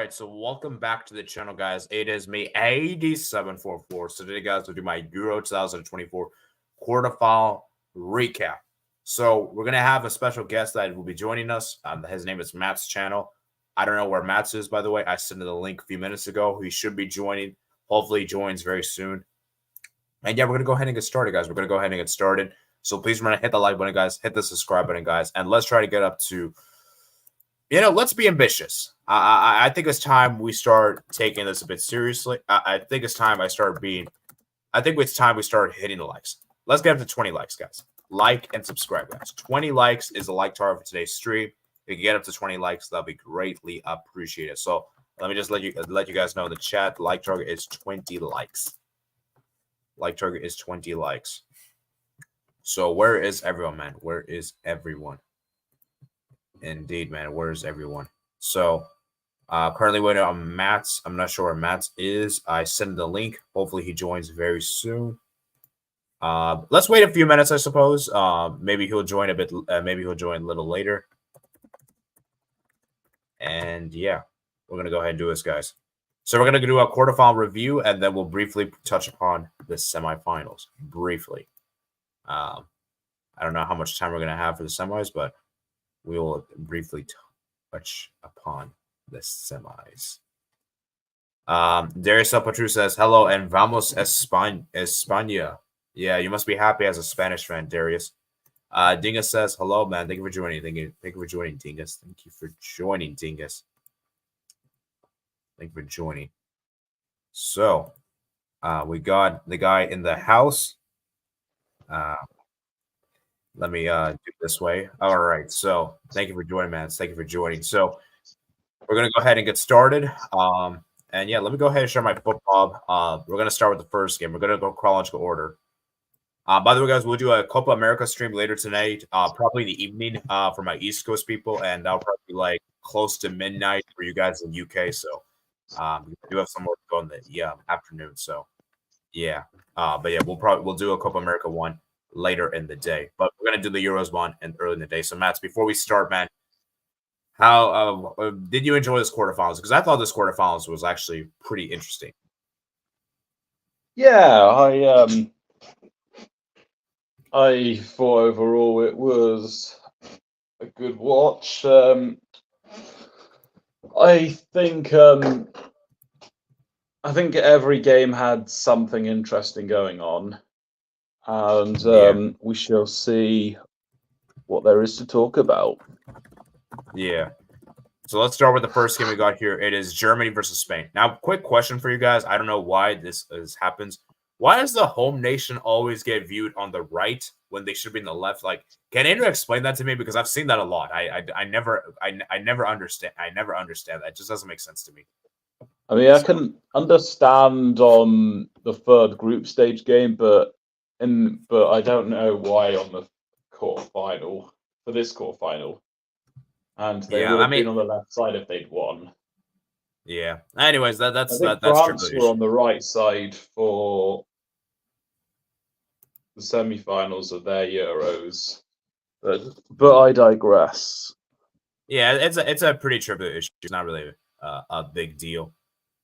right, so welcome back to the channel, guys. It is me, AD744. So today, guys, we'll do my Euro 2024 quarterfinal recap. So we're going to have a special guest that will be joining us. His name is Matt's channel. I don't know where Matt's is, by the way. I sent the link a few minutes ago. He should be joining. Hopefully he joins very soon. And yeah, we're going to go ahead and get started, guys. We're going to go ahead and get started. So please remember to hit the like button, guys. Hit the subscribe button, guys. And let's try to get up to, let's be ambitious. I think it's time we start taking this a bit seriously. I think it's time we start hitting the likes. Let's get up to 20 likes, guys. Like and subscribe, guys. 20 likes is the like target for today's stream. If you can get up to 20 likes, that'll be greatly appreciated. So let me just let you guys know in the chat, the like target is 20 likes. Like target is 20 likes. So where is everyone, man? Where is everyone? Indeed, man. Where is everyone? So currently waiting on Matt's. I'm not sure where Matt's is. I sent the link. Hopefully he joins very soon. Let's wait a few minutes, I suppose. Maybe he'll join a bit. Maybe he'll join a little later. And yeah, we're gonna go ahead and do this, guys. So we're gonna do a quarterfinal review, and then we'll briefly touch upon the semifinals. Briefly. I don't know how much time we're gonna have for the semis, but we will briefly touch upon the semis. Darius Patru says, hello and vamos España. Yeah, you must be happy as a Spanish fan, Darius. Dingus says, hello, man. Thank you for joining. Thank you for joining, Dingus. Thank you for joining, Dingus. Thank you for joining. So, we got the guy in the house. Let me do it this way. All right. So thank you for joining, man. Thank you for joining. So we're going to go ahead and get started. And yeah, let me go ahead and share my football. We're going to start with the first game. We're going to go chronological order. By the way, guys, we'll do a Copa America stream later tonight, probably in the evening for my East Coast people. And that'll probably be like close to midnight for you guys in the UK. So we do have some more to go in the afternoon. So yeah. But yeah, we'll do a Copa America one later in the day, but we're gonna do the Euros one and early in the day. So, Matt, before we start, man, how did you enjoy this quarterfinals? Because I thought this quarterfinals was actually pretty interesting. Yeah, I thought overall it was a good watch. I think every game had something interesting going on. And we shall see what there is to talk about. Yeah. So let's start with the first game we got here. It is Germany versus Spain. Now, quick question for you guys. I don't know why this happens. Why does the home nation always get viewed on the right when they should be in the left? Like, can Andrew explain that to me? Because I've seen that a lot. I never understand. I never understand that. It just doesn't make sense to me. I mean, I can understand on the third group stage game, but I don't know why on the quarterfinal for this quarterfinal, and they would have been on the left side if they'd won. Yeah. Anyways, that's France were on the right side for the semi-finals of their Euros, but I digress. Yeah, it's a pretty trivial issue. It's not really a big deal,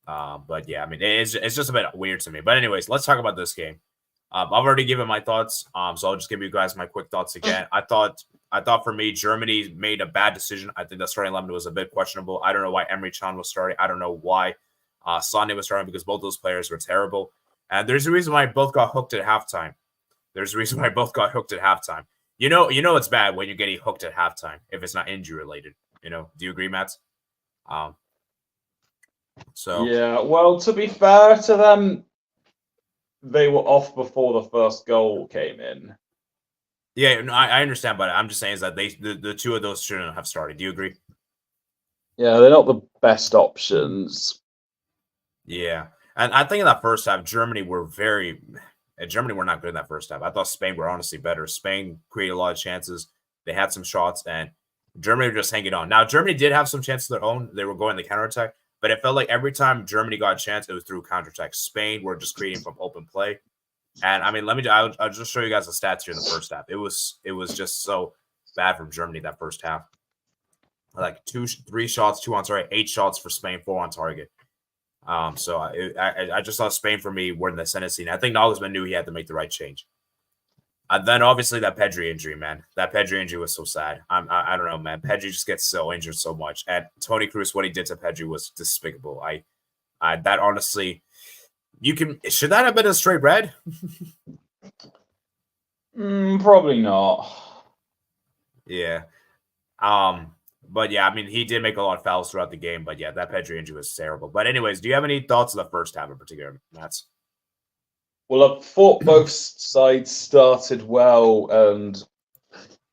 but yeah, I mean, it's just a bit weird to me. But anyways, let's talk about this game. I've already given my thoughts, so I'll just give you guys my quick thoughts again. I thought for me, Germany made a bad decision. I think the starting 11 was a bit questionable. I don't know why Emre Can was starting. I don't know why Sané was starting, because both those players were terrible. And there's a reason why both got hooked at halftime. You know it's bad when you're getting hooked at halftime if it's not injury related. Do you agree, Matt? So yeah. Well, to be fair to them, they were off before the first goal came in. Yeah, no, I understand, but I'm just saying is that the two of those shouldn't have started. Do you agree? Yeah, they're not the best options. Yeah, and I think in that first half, Germany were not good in that first half. I thought Spain were honestly better. Spain created a lot of chances. They had some shots, and Germany were just hanging on. Now, Germany did have some chances of their own. They were going the counterattack. But it felt like every time Germany got a chance, it was through counterattack. Spain were just creating from open play. And I mean, I'll just show you guys the stats here in the first half. It was just so bad from Germany that first half. like 3 shots, 2 on target, 8 shots for Spain, 4 on target. So I just saw Spain for me were in the ascendancy. And I think Nagelsmann knew he had to make the right change. Then obviously that Pedri injury, man. That Pedri injury was so sad. I don't know, man. Pedri just gets so injured so much. And Toni Kroos, what he did to Pedri was despicable. That honestly, should that have been a straight red? Probably not. Yeah. But yeah, I mean, he did make a lot of fouls throughout the game. But yeah, that Pedri injury was terrible. But anyways, do you have any thoughts on the first half in particular, Mats? Well, I thought both sides started well and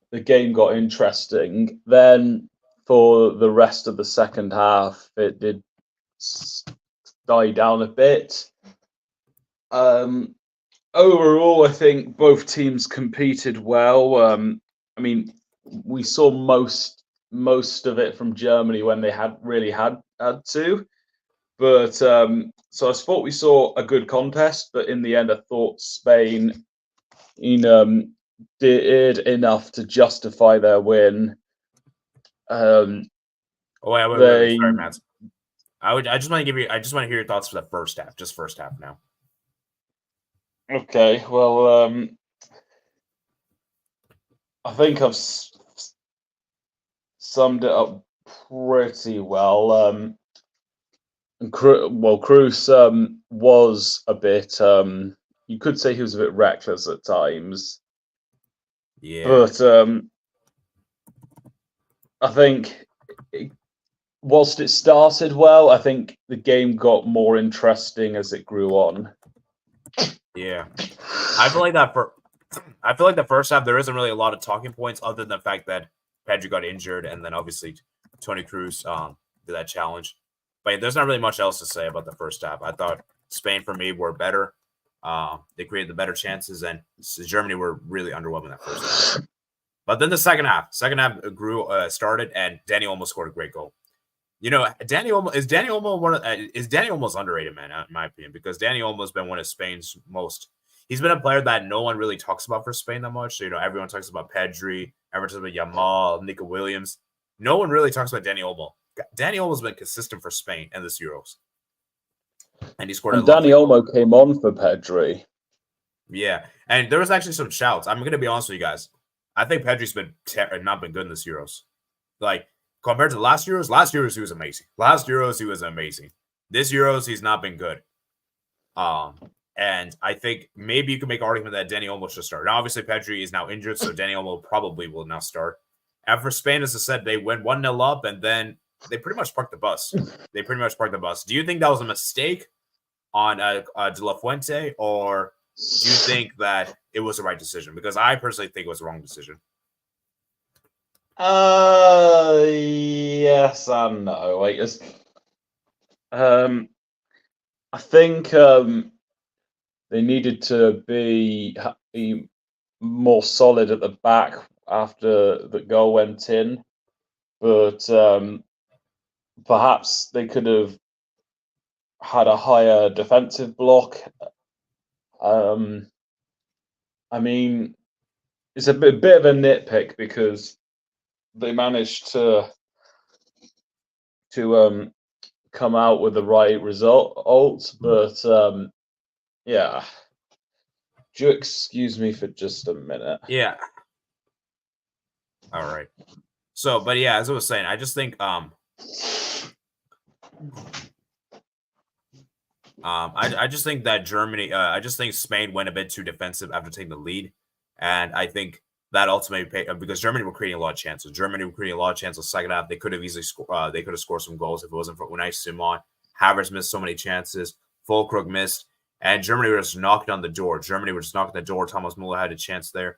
the game got interesting. Then for the rest of the second half, it did die down a bit. Overall, I think both teams competed well. I mean, we saw most of it from Germany when they had to. But so I thought we saw a good contest, but in the end, I thought Spain did enough to justify their win. Wait, sorry, Matt. I just want to hear your thoughts for the first half, just first half now. Okay, well, I think I've summed it up pretty well. Kroos was a bit. You could say he was a bit reckless at times. Yeah. But I think whilst it started well, I think the game got more interesting as it grew on. Yeah, I feel like the first half there isn't really a lot of talking points other than the fact that Pedri got injured and then obviously Toni Kroos did that challenge. But there's not really much else to say about the first half. I thought Spain, for me, were better. They created the better chances, and Germany were really underwhelming that first half. But then the second half started, and Dani Olmo scored a great goal. You know, Dani Olmo's underrated, man, in my opinion, because Dani Olmo's been one of Spain's most. He's been a player that no one really talks about for Spain that much. So, you know, everyone talks about Pedri, everyone talks about Yamal, Nico Williams. No one really talks about Dani Olmo. Dani Olmo's been consistent for Spain in this Euros. And he scored and Dani Olmo came on for Pedri. Yeah. And there was actually some shouts. I'm going to be honest with you guys. I think Pedri's not been good in this Euros. Like, compared to last Euros, he was amazing. Last Euros, he was amazing. This Euros, he's not been good. And I think maybe you can make an argument that Dani Olmo should start. Now, obviously, Pedri is now injured, so Dani Olmo probably will now start. And for Spain, as I said, they went 1-0 up, and then they pretty much parked the bus. Do you think that was a mistake on De La Fuente, or do you think that it was the right decision? Because I personally think it was the wrong decision. Yes and no. I think they needed to be more solid at the back after the goal went in, but perhaps they could have had a higher defensive block. I mean, it's a bit of a nitpick because they managed to come out with the right result, but yeah. Do you excuse me for just a minute? Yeah. All right. So, but yeah, as I was saying, I just think I just think that Germany, I just think Spain went a bit too defensive after taking the lead. And I think that ultimately paid because Germany were creating a lot of chances. Second half. They could have easily scored. They could have scored some goals if it wasn't for Unai Simon. Havertz missed so many chances. Füllkrug missed. And Germany was just knocking on the door. Thomas Muller had a chance there.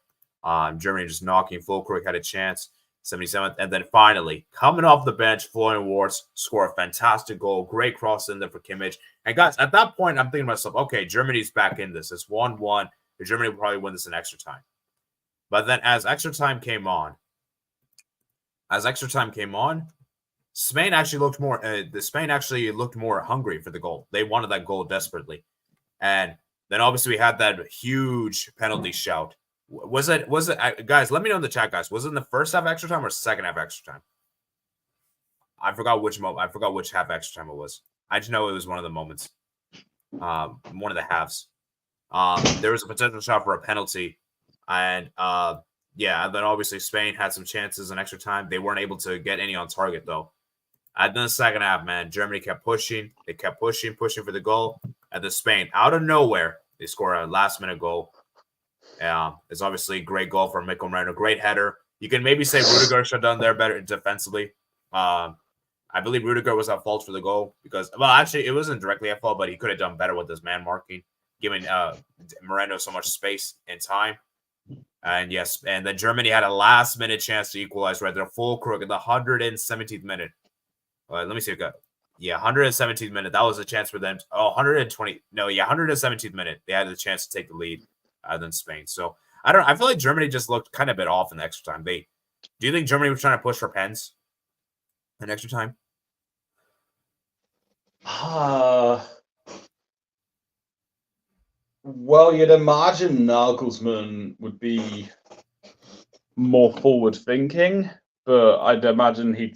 Germany just knocking. Füllkrug had a chance. 77th. And then finally, coming off the bench, Florian Wirtz scored a fantastic goal. Great cross in there for Kimmich. And guys, at that point, I'm thinking to myself, okay, Germany's back in this. It's 1-1. Germany will probably win this in extra time. But then as extra time came on, Spain actually looked more hungry for the goal. They wanted that goal desperately. And then obviously we had that huge penalty shout. Was it guys, let me know in the chat, guys. Was it in the first half extra time or second half extra time? I forgot which moment. I forgot which half extra time it was. I just know it was one of the moments. One of the halves. There was a potential shot for a penalty, and yeah, and then obviously Spain had some chances in extra time. They weren't able to get any on target though. And then the second half, man, Germany kept pushing. They kept pushing for the goal. And then Spain, out of nowhere, they score a last-minute goal. It's obviously a great goal from Mikel Merino, great header. You can maybe say Rudiger should have done there better defensively. I believe Rudiger was at fault for the goal because, well, actually, it wasn't directly at fault, but he could have done better with his man marking, giving Moreno so much space and time. And yes, and then Germany had a last-minute chance to equalize right there, full crook in the 117th minute. Let me see. 117th minute. That was a chance for them. 120. No, yeah, 117th minute. They had the chance to take the lead than Spain. So I feel like Germany just looked kind of a bit off in the extra time. Do you think Germany was trying to push for pens in extra time? Well, you'd imagine Nagelsmann would be more forward thinking, but I'd imagine he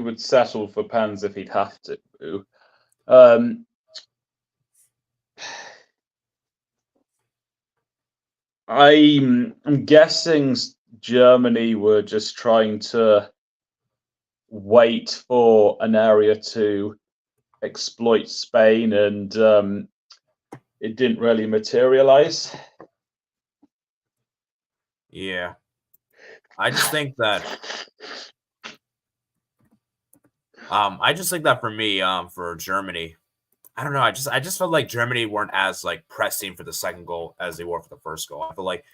would settle for pens if he'd have to. I'm guessing Germany were just trying to wait for an area to exploit Spain, and it didn't really materialize. Yeah. I just think that for me, for Germany, I don't know. I just felt like Germany weren't as like pressing for the second goal as they were for the first goal. I feel like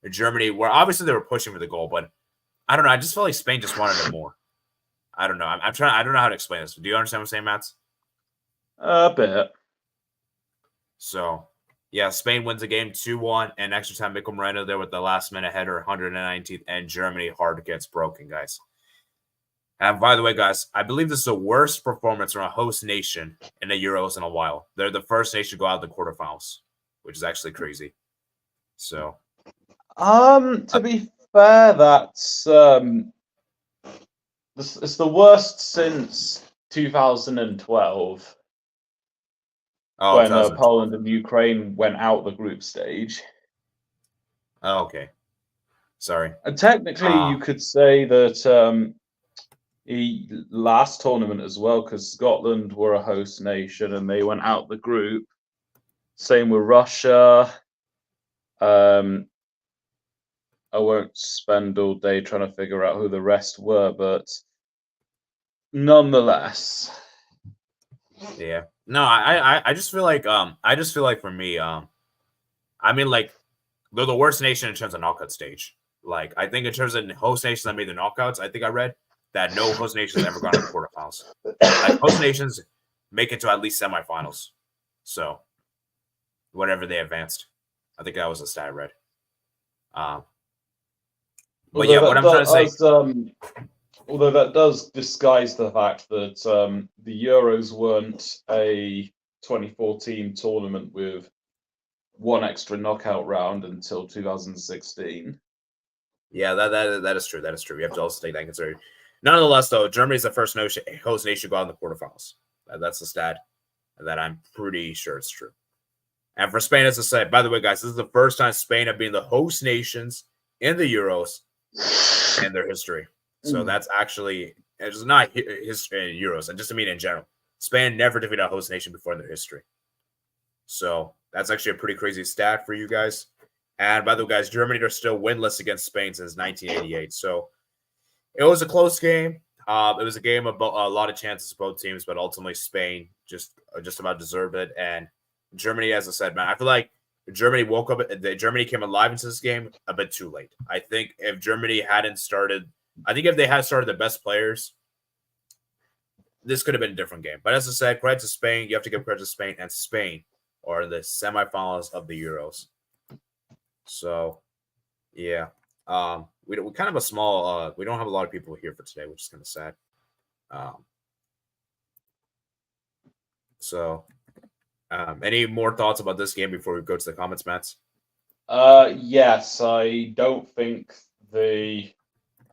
Germany were obviously they were pushing for the goal, but I don't know. I just felt like Spain just wanted it more. I don't know. I'm trying. I don't know how to explain this. Do you understand what I'm saying, Mats? A bit. So, yeah, Spain wins the game 2-1, and extra time. Mikel Merino there with the last minute header, 119th, and Germany hard gets broken, guys. And by the way, guys, I believe this is the worst performance from a host nation in the Euros in a while. They're the first nation to go out of the quarterfinals, which is actually crazy. So, to be fair, that's it's the worst since 2012, when Poland and Ukraine went out the group stage. Oh, okay. Sorry. And technically, you could say that last tournament as well, because Scotland were a host nation and they went out the group. Same with Russia. I won't spend all day trying to figure out who the rest were, but nonetheless. Yeah. No, I just feel like for me, I mean, like, they're the worst nation in terms of knockout stage. Like, I think in terms of host nations that made the knockouts, I think I read that no host nation has ever gone to the quarterfinals. Like, host nations make it to at least semifinals. So, whatever they advanced. I think that was a stat I read. But yeah, what I'm trying to say... although that does disguise the fact that the Euros weren't a 2014 tournament with one extra knockout round until 2016. Yeah, that is true. That is true. We have to also take that into consideration. Nonetheless, though, Germany is the first host nation to go out in the quarterfinals. That's the stat that I'm pretty sure it's true. And for Spain, as I said, by the way, guys, this is the first time Spain have been the host nations in the Euros in their history. So that's actually, it's not history in Euros, and just to mean in general. Spain never defeated a host nation before in their history. So that's actually a pretty crazy stat for you guys. And by the way, guys, Germany are still winless against Spain since 1988. So it was a close game. It was a game of a lot of chances for both teams, but ultimately Spain just about deserved it. And Germany, as I said, man, I feel like Germany woke up. Germany came alive into this game a bit too late. I think if Germany hadn't started, if they had started the best players, this could have been a different game. But as I said, credit to Spain. You have to give credit to Spain, and Spain are in the semifinals of the Euros. So, yeah, we kind of a small. We don't have a lot of people here for today, which is kind of sad. Any more thoughts about this game before we go to the comments, Mats? Yes, I don't think the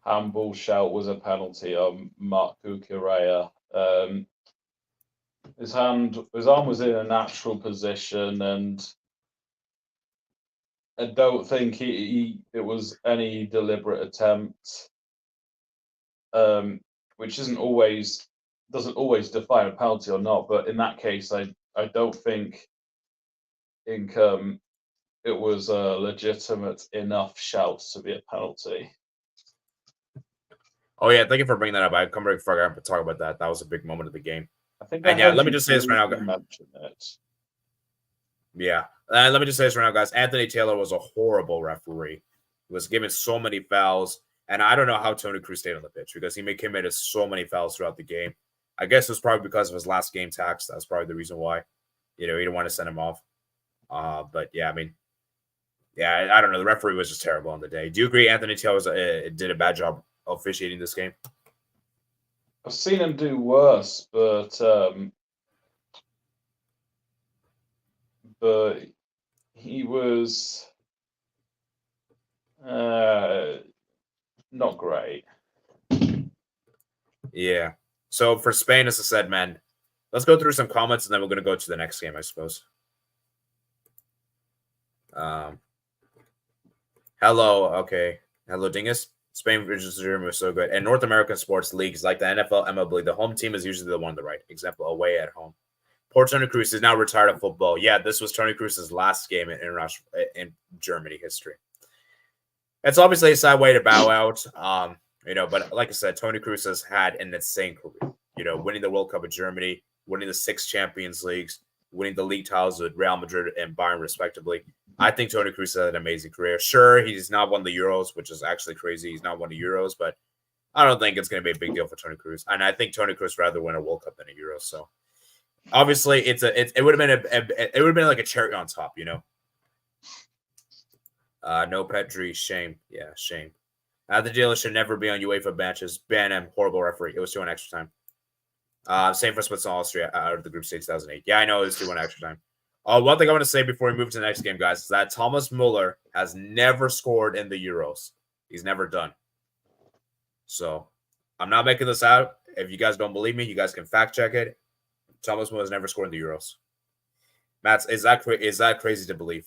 handball shout was a penalty on Marc Cucurella. His arm was in a natural position, and I don't think it was any deliberate attempt, which doesn't always define a penalty or not. But in that case, I don't think it was a legitimate enough shout to be a penalty. Oh yeah, thank you for bringing that up. I completely forgot to talk about that. That was a big moment of the game. I think. And yeah, let me just say this right now. Mention it. Yeah, let me just say this right now, guys. Anthony Taylor was a horrible referee. He was given so many fouls, and I don't know how Toni Kroos stayed on the pitch because he committed so many fouls throughout the game. I guess it was probably because of his last game tax. That's probably the reason why. He didn't want to send him off. But yeah, I mean, yeah, I don't know. The referee was just terrible on the day. Do you agree Anthony Taylor did a bad job officiating this game? I've seen him do worse, but he was not great. Yeah. So for Spain, as I said, man, let's go through some comments and then we're going to go to the next game, I suppose. Hello. Okay. Hello, Dingus. Spain versus Germany was so good. And North American sports leagues like the NFL, MLB, the home team is usually the one on the right. Example, away at home. Poor Toni Kroos is now retired of football. Yeah, this was Toni Kroos' last game in Germany history. It's obviously a sad way to bow out. But like I said, Toni Kroos has had an insane career. Winning the World Cup with Germany, winning the 6 Champions Leagues, winning the league titles with Real Madrid and Bayern, respectively. I think Toni Kroos had an amazing career. Sure, he's not won the Euros, which is actually crazy. He's not won the Euros, but I don't think it's going to be a big deal for Toni Kroos. And I think Toni Kroos rather win a World Cup than a Euro. So obviously, it would have been like a cherry on top, No Pedri, shame. Yeah, shame. The dealer should never be on UEFA matches. Ban him. Horrible referee. It was 2-1 extra time. Same for Switzerland, Austria out of the group stage 2008. Yeah, I know it was 2-1 extra time. One thing I want to say before we move to the next game, guys, is that Thomas Muller has never scored in the Euros. He's never done. So I'm not making this out. If you guys don't believe me, you guys can fact check it. Thomas Muller has never scored in the Euros. Matt, is that crazy to believe?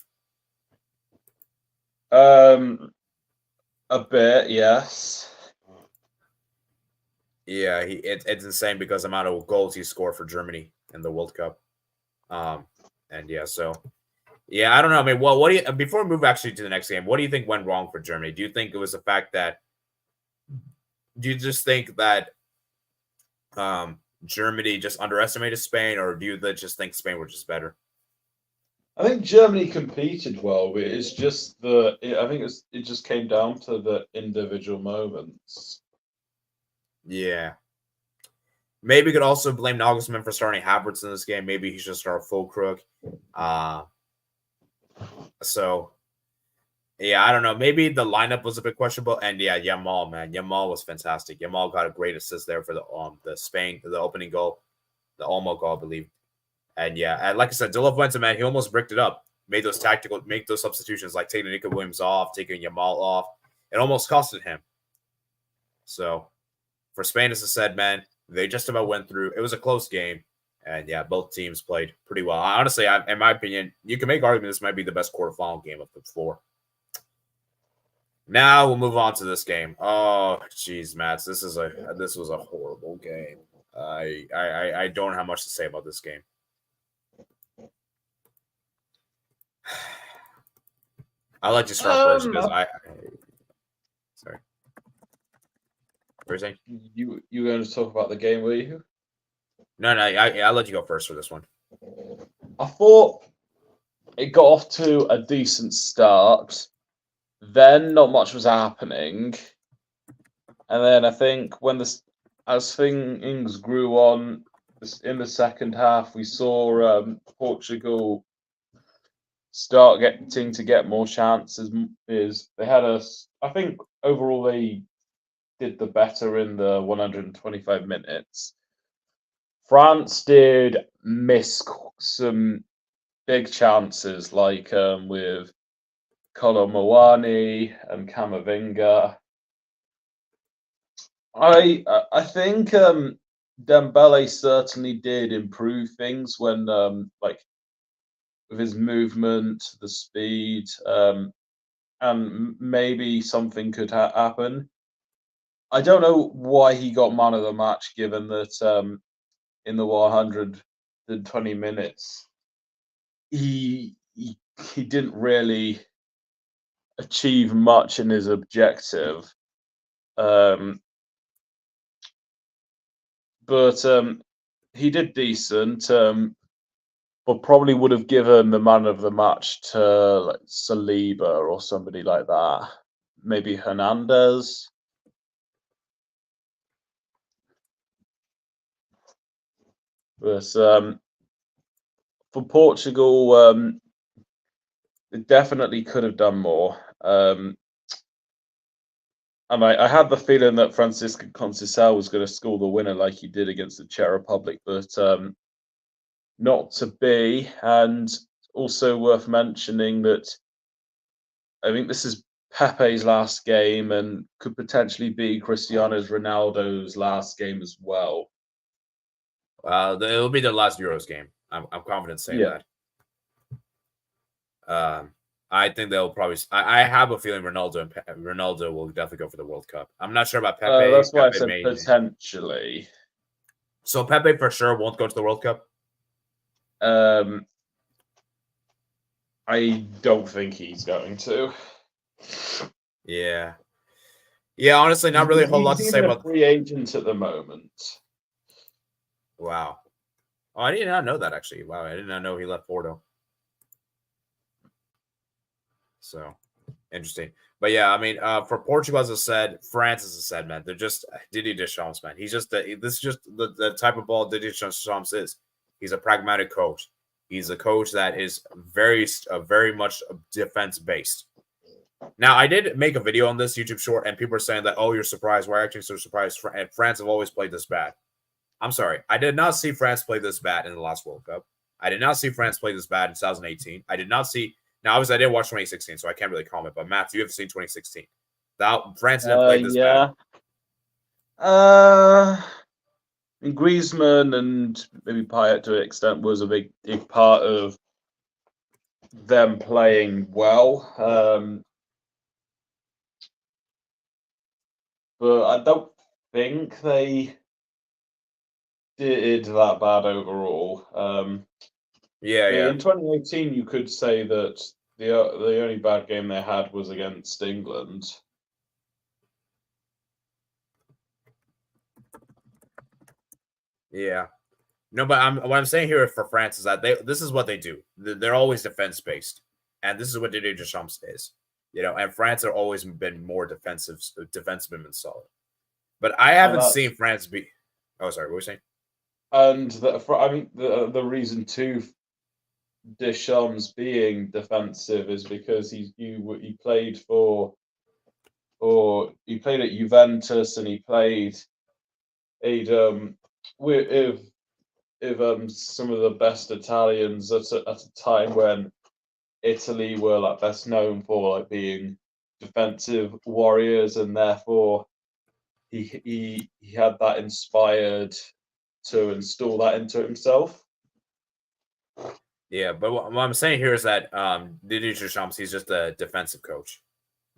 A bit, yes. Yeah, it's insane because the amount of goals he scored for Germany in the World Cup. And yeah, so yeah, I don't know. I mean, well, what do you before we move actually to the next game? What do you think went wrong for Germany? Do you think it was the fact that? Do you just think that Germany just underestimated Spain, or do you just think Spain were just better? I think Germany competed well, but it's just it just came down to the individual moments. Yeah. Maybe we could also blame Nagelsmann for starting Havertz in this game. Maybe he should start Füllkrug. So, yeah, I don't know. Maybe the lineup was a bit questionable. And yeah, Yamal, man. Yamal was fantastic. Yamal got a great assist there for the opening goal, the Olmo goal, I believe. And yeah, and like I said, De La Fuente, man, he almost bricked it up. Make those substitutions, like taking Nico Williams off, taking Yamal off. It almost costed him. So, for Spain, as I said, man, they just about went through. It was a close game. And yeah, both teams played pretty well. Honestly, in my opinion, you can make argument this might be the best quarterfinal game of the 4. Now we'll move on to this game. Oh, geez, Mats, this was a horrible game. I don't have much to say about this game. I'll let you start first because sorry. What were you saying? You were going to talk about the game, were you? No, I'll let you go first for this one. I thought it got off to a decent start. Then not much was happening. And then I think as things grew on in the second half, we saw Portugal start getting to get more chances. They had I think overall they did the better in the 125 minutes. France did miss some big chances, like with Kolo Muani and Camavinga. I think Dembele certainly did improve things when like with his movement, the speed, and maybe something could happen. I don't know why he got man of the match, given that in the 120 minutes he he didn't really achieve much in his objective. But he did decent. But probably would have given the man of the match to like Saliba or somebody like that. Maybe Hernandez. But for Portugal, they definitely could have done more. And I had the feeling that Francisco Conceição was going to score the winner like he did against the Czech Republic, but not to be. And also worth mentioning that I think this is Pepe's last game and could potentially be Cristiano Ronaldo's last game as well. It'll be their last Euros game. I'm confident saying that. I think they'll probably. I have a feeling Ronaldo will definitely go for the World Cup. I'm not sure about Pepe. That's why Pepe I said potentially. So Pepe for sure won't go to the World Cup. I don't think he's going to. Yeah. Honestly, not really a whole lot to say about. Free agent at the moment. Wow. Oh, I did not know that actually. Wow, I did not know he left Porto. So interesting. But yeah, I mean, for Portugal, as I said, France, as I said, man, they're just Didier Deschamps, man. He's just this is just the type of ball Didier Deschamps is. He's a pragmatic coach. He's a coach that is very much defense based. Now, I did make a video on this YouTube short, and people are saying that, oh, you're surprised. Why are you actually so surprised? And France have always played this bad. I'm sorry. I did not see France play this bad in the last World Cup. I did not see France play this bad in 2018. I did not see. Now, obviously, I didn't watch 2016, so I can't really comment. But Matt, you have seen 2016. France didn't play this bad. Griezmann and maybe Payet to an extent was a big part of them playing well. But I don't think they did that bad overall. In 2018, you could say that the only bad game they had was against England. Yeah. No, but what I'm saying here for France is that this is what they do. They're always defense based, and this is what Didier Deschamps is. And France have always been more defensive and solid. But I haven't seen France be. Oh, sorry, what were you saying? And the reason too, Deschamps being defensive is because he played he played at Juventus and he played with some of the best Italians at a time when Italy were like best known for like being defensive warriors, and therefore he had that inspired to install that into himself. Yeah, but what I'm saying here is that Didier Deschamps, he's just a defensive coach.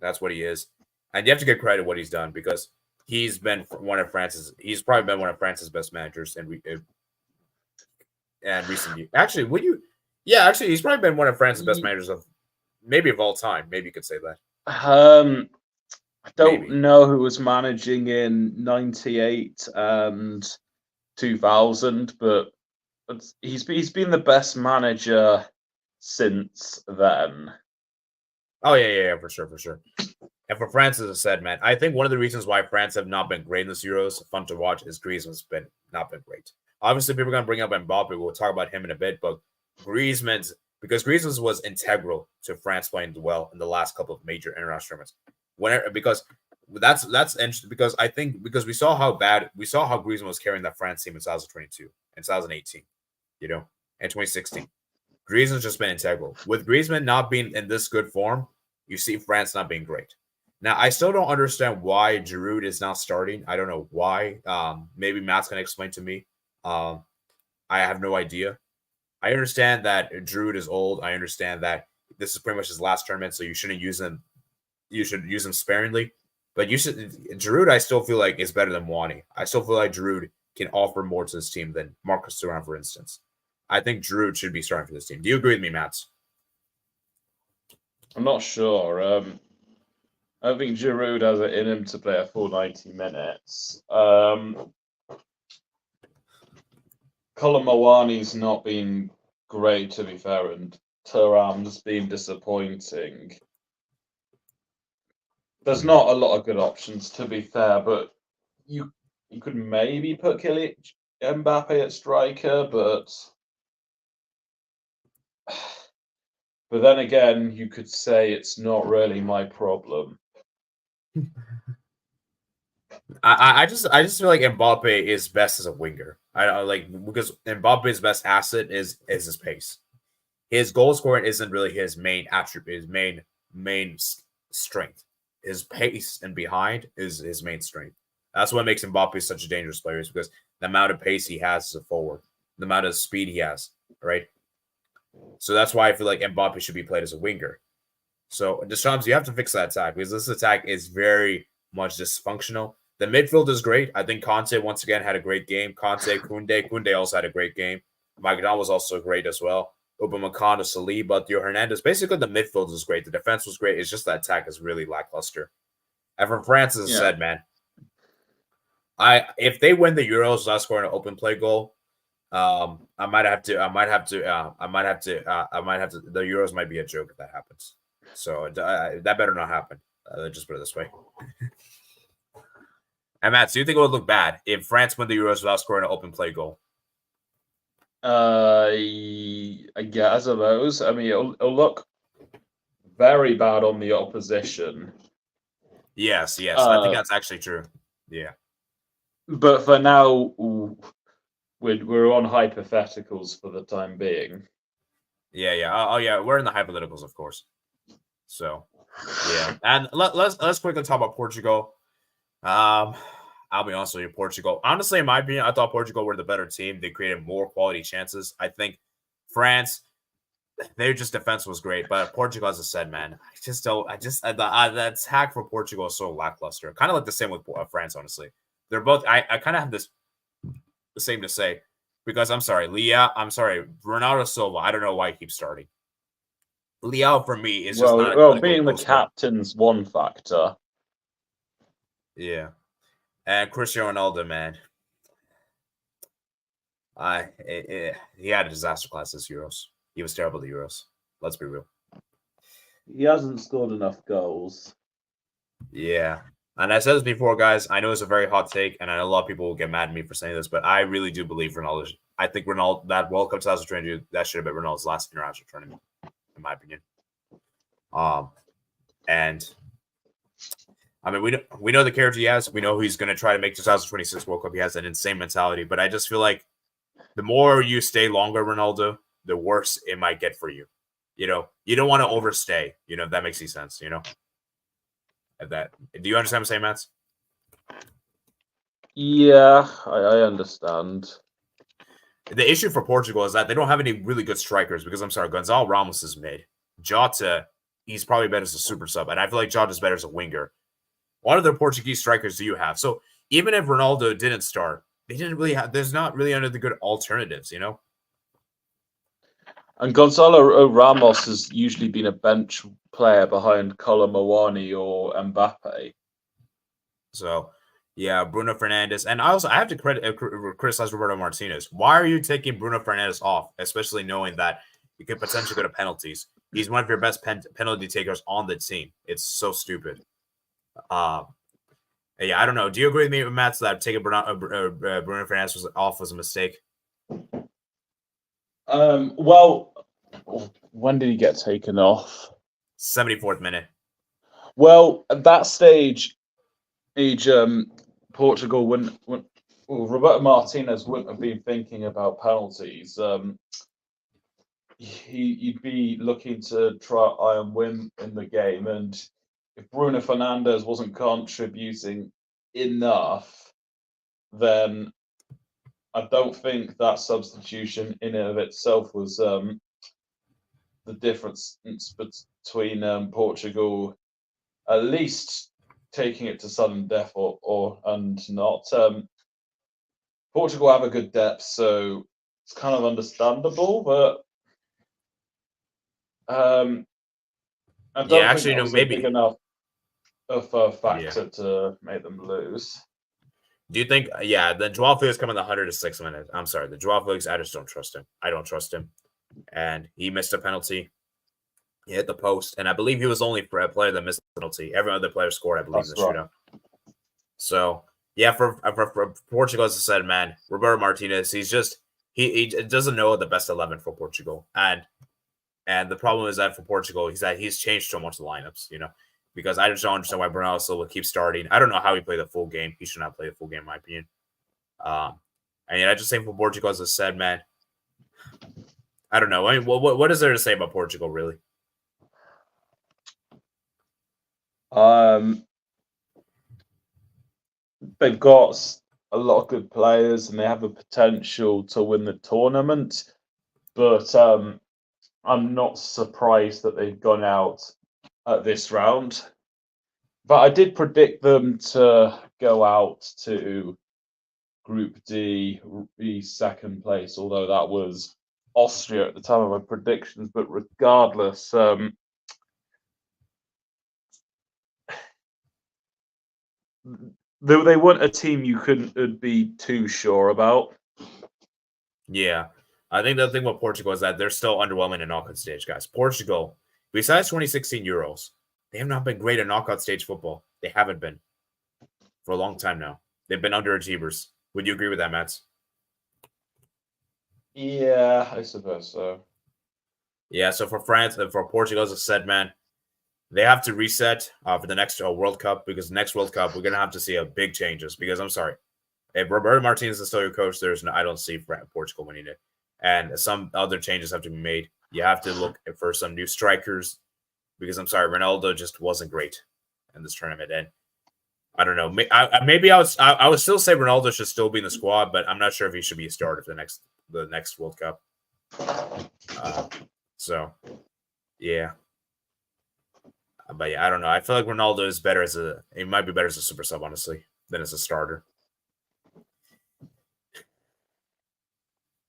That's what he is, and you have to give credit what he's done because he's been one of France's. He's probably been one of France's best managers in recent years. Actually, would you? Yeah, actually, he's probably been one of France's best managers of all time. Maybe you could say that. I don't know who was managing in 98 and 2000, but he's been the best manager since then. Oh yeah, for sure. And for France, as I said, man, I think one of the reasons why France have not been great in this Euros, fun to watch, is Griezmann's not been great. Obviously, people are going to bring up Mbappe. We'll talk about him in a bit, but Griezmann was integral to France playing well in the last couple of major international tournaments. Because that's interesting. Because I think we saw how Griezmann was carrying that France team in 2022 and 2018, and 2016. Griezmann's just been integral. With Griezmann not being in this good form, you see France not being great. Now, I still don't understand why Giroud is not starting. I don't know why. Maybe Matt's going to explain to me. I have no idea. I understand that Giroud is old. I understand that this is pretty much his last tournament, so you shouldn't use him. You should use him sparingly. But Giroud, I still feel like is better than Wani. I still feel like Giroud can offer more to this team than Marcus Thuram, for instance. I think Giroud should be starting for this team. Do you agree with me, Matt? I'm not sure. I think Giroud has it in him to play a full 90 minutes. Colin Mawani's not been great, to be fair, and Thuram's been disappointing. There's not a lot of good options, to be fair, but you could maybe put Kylian Mbappe at striker, but then again, you could say it's not really my problem. I just feel like Mbappe is best as a winger. I don't like because Mbappe's best asset is his pace. His goal scoring isn't really his main attribute, his main strength. His pace and behind is his main strength. That's what makes Mbappe such a dangerous player, is because the amount of pace he has as a forward, the amount of speed he has, right? So that's why I feel like Mbappe should be played as a winger. So Deschamps, you have to fix that attack, because this attack is very much dysfunctional. The midfield is great. I think Conte once again had a great game. Conte, Kunde also had a great game. Magadan was also great as well. Upamecano, Saliba, Theo Hernandez. Basically, the midfield was great. The defense was great. It's just that attack is really lackluster. And from France, as I said, man, if they win the Euros without scoring an open play goal, I might have to. The Euros might be a joke if that happens. So that better not happen. Just put it this way. And Matt, do you think it would look bad if France win the Euros without scoring an open play goal? I guess, I suppose. I mean, it'll look very bad on the opposition. Yes. I think that's actually true. Yeah. But for now, we're on hypotheticals for the time being. Yeah. Oh, yeah. We're in the hypotheticals, of course. So, yeah. And let's quickly talk about Portugal. I'll be honest with you, Portugal. Honestly, in my opinion, I thought Portugal were the better team. They created more quality chances. I think France, their just defense was great, but Portugal, as I said, man, the attack for Portugal is so lackluster. Kind of like the same with France, honestly. They're both. I kind of have the same to say, because I'm sorry, Ronaldo Silva. I don't know why he keeps starting. Leao for me is just not being the captain's one factor. Yeah. And Cristiano Ronaldo, man, he had a disaster class this Euros. He was terrible at the Euros. Let's be real. He hasn't scored enough goals. Yeah. And I said this before, guys. I know it's a very hot take, and I know a lot of people will get mad at me for saying this, but I really do believe Ronaldo. I think Ronaldo, that World Cup 2022, that should have been Ronaldo's last international tournament, in my opinion. And I mean, we know the character he has. We know he's going to try to make 2026 World Cup. He has an insane mentality, but I just feel like the more you stay longer, Ronaldo, the worse it might get for you. You know, you don't want to overstay. You know, if that makes any sense. You know, do you understand what I'm saying, Matt? Yeah, I understand. The issue for Portugal is that they don't have any really good strikers, because I'm sorry, Gonzalo Ramos is mid. Jota, he's probably better as a super sub, and I feel like Jota's better as a winger. What other Portuguese strikers do you have? So even if Ronaldo didn't start, they didn't really have. There's not really any of the good alternatives, you know. And Gonzalo Ramos has usually been a bench player behind Colin Mawani or Mbappe. So yeah, Bruno Fernandes, and I have to criticize Roberto Martinez. Why are you taking Bruno Fernandes off, especially knowing that you could potentially go to penalties? He's one of your best penalty takers on the team. It's so stupid. Yeah, I don't know. Do you agree with me, Matt, that taking Bruno Fernandes was off was a mistake? Well, when did he get taken off? 74th minute. Well, at that stage, Portugal Roberto Martinez wouldn't have been thinking about penalties. He'd be looking to try and win in the game, and if Bruno Fernandes wasn't contributing enough, then I don't think that substitution in and of itself was the difference between Portugal at least taking it to sudden death and not. Portugal have a good depth, so it's kind of understandable, but I don't think that was a big enough of a factor to make them lose. Do you think? Yeah, the Joao Felix coming in the 106th minute. I'm sorry, the Joao Felix. I just don't trust him. I don't trust him, and he missed a penalty. He hit the post, and I believe he was only a player that missed the penalty. Every other player scored, I believe, in the shootout. So yeah, for Portugal, as I said, man, Roberto Martinez, he doesn't know the best 11 for Portugal, and the problem is that for Portugal, he's changed so much the lineups, because I just don't understand why Bernardo Silva keeps starting. I don't know how he played the full game. He should not play the full game, in my opinion. And I just think for Portugal, as I said, man, I don't know. I mean, what is there to say about Portugal, really? They've got a lot of good players and they have the potential to win the tournament, but I'm not surprised that they've gone out at this round. But I did predict them to go out to Group D, be second place, although that was Austria at the time of my predictions. But regardless, they weren't a team you couldn't be too sure about. Yeah. I think the thing with Portugal is that they're still underwhelming in knockout stage, guys. Portugal, besides 2016 Euros, they have not been great at knockout stage football. They haven't been for a long time now. They've been underachievers. Would you agree with that, Matt? Yeah, I suppose so. Yeah, so for France and for Portugal, as I said, man, they have to reset for the next World Cup, because next World Cup, we're going to have to see a big changes, because I'm sorry. If Roberto Martinez is still your coach, I don't see Portugal winning it. And some other changes have to be made. You have to look for some new strikers, because I'm sorry, Ronaldo just wasn't great in this tournament. And I don't know. Maybe I would still say Ronaldo should still be in the squad, but I'm not sure if he should be a starter for the next World Cup. So, yeah. But yeah, I don't know. I feel like Ronaldo is better he might be better as a super sub, honestly, than as a starter.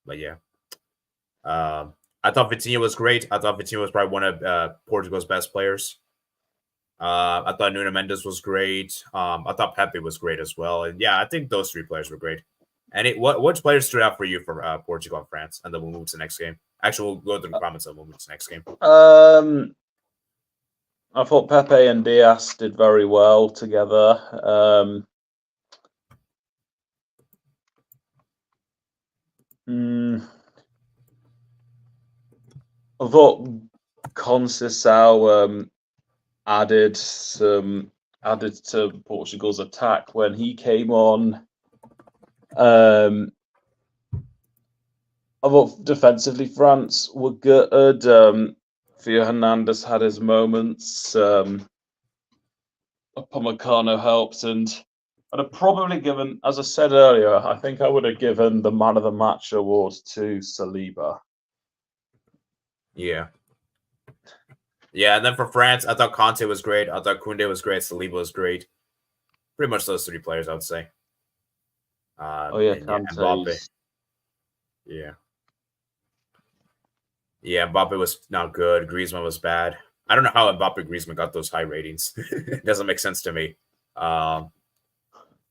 But yeah. I thought Vitinha was great. I thought Vitinha was probably one of Portugal's best players. I thought Nuno Mendes was great. I thought Pepe was great as well. And yeah, I think those three players were great. And which players stood out for you for Portugal and France? And then we'll move to the next game. Actually, we'll go through the comments and we'll move to the next game. I thought Pepe and Diaz did very well together. I thought Conceição added to Portugal's attack when he came on. I thought defensively France were good. Theo Hernandez had his moments. Upamecano helped, and I'd have probably given, as I said earlier, I think I would have given the Man of the Match award to Saliba. Yeah. Yeah, and then for France, I thought Conte was great. I thought Koundé was great. Saliba was great. Pretty much those three players, I would say. Mbappe. Yeah. Yeah, Mbappe was not good. Griezmann was bad. I don't know how Mbappe and Griezmann got those high ratings. It doesn't make sense to me. I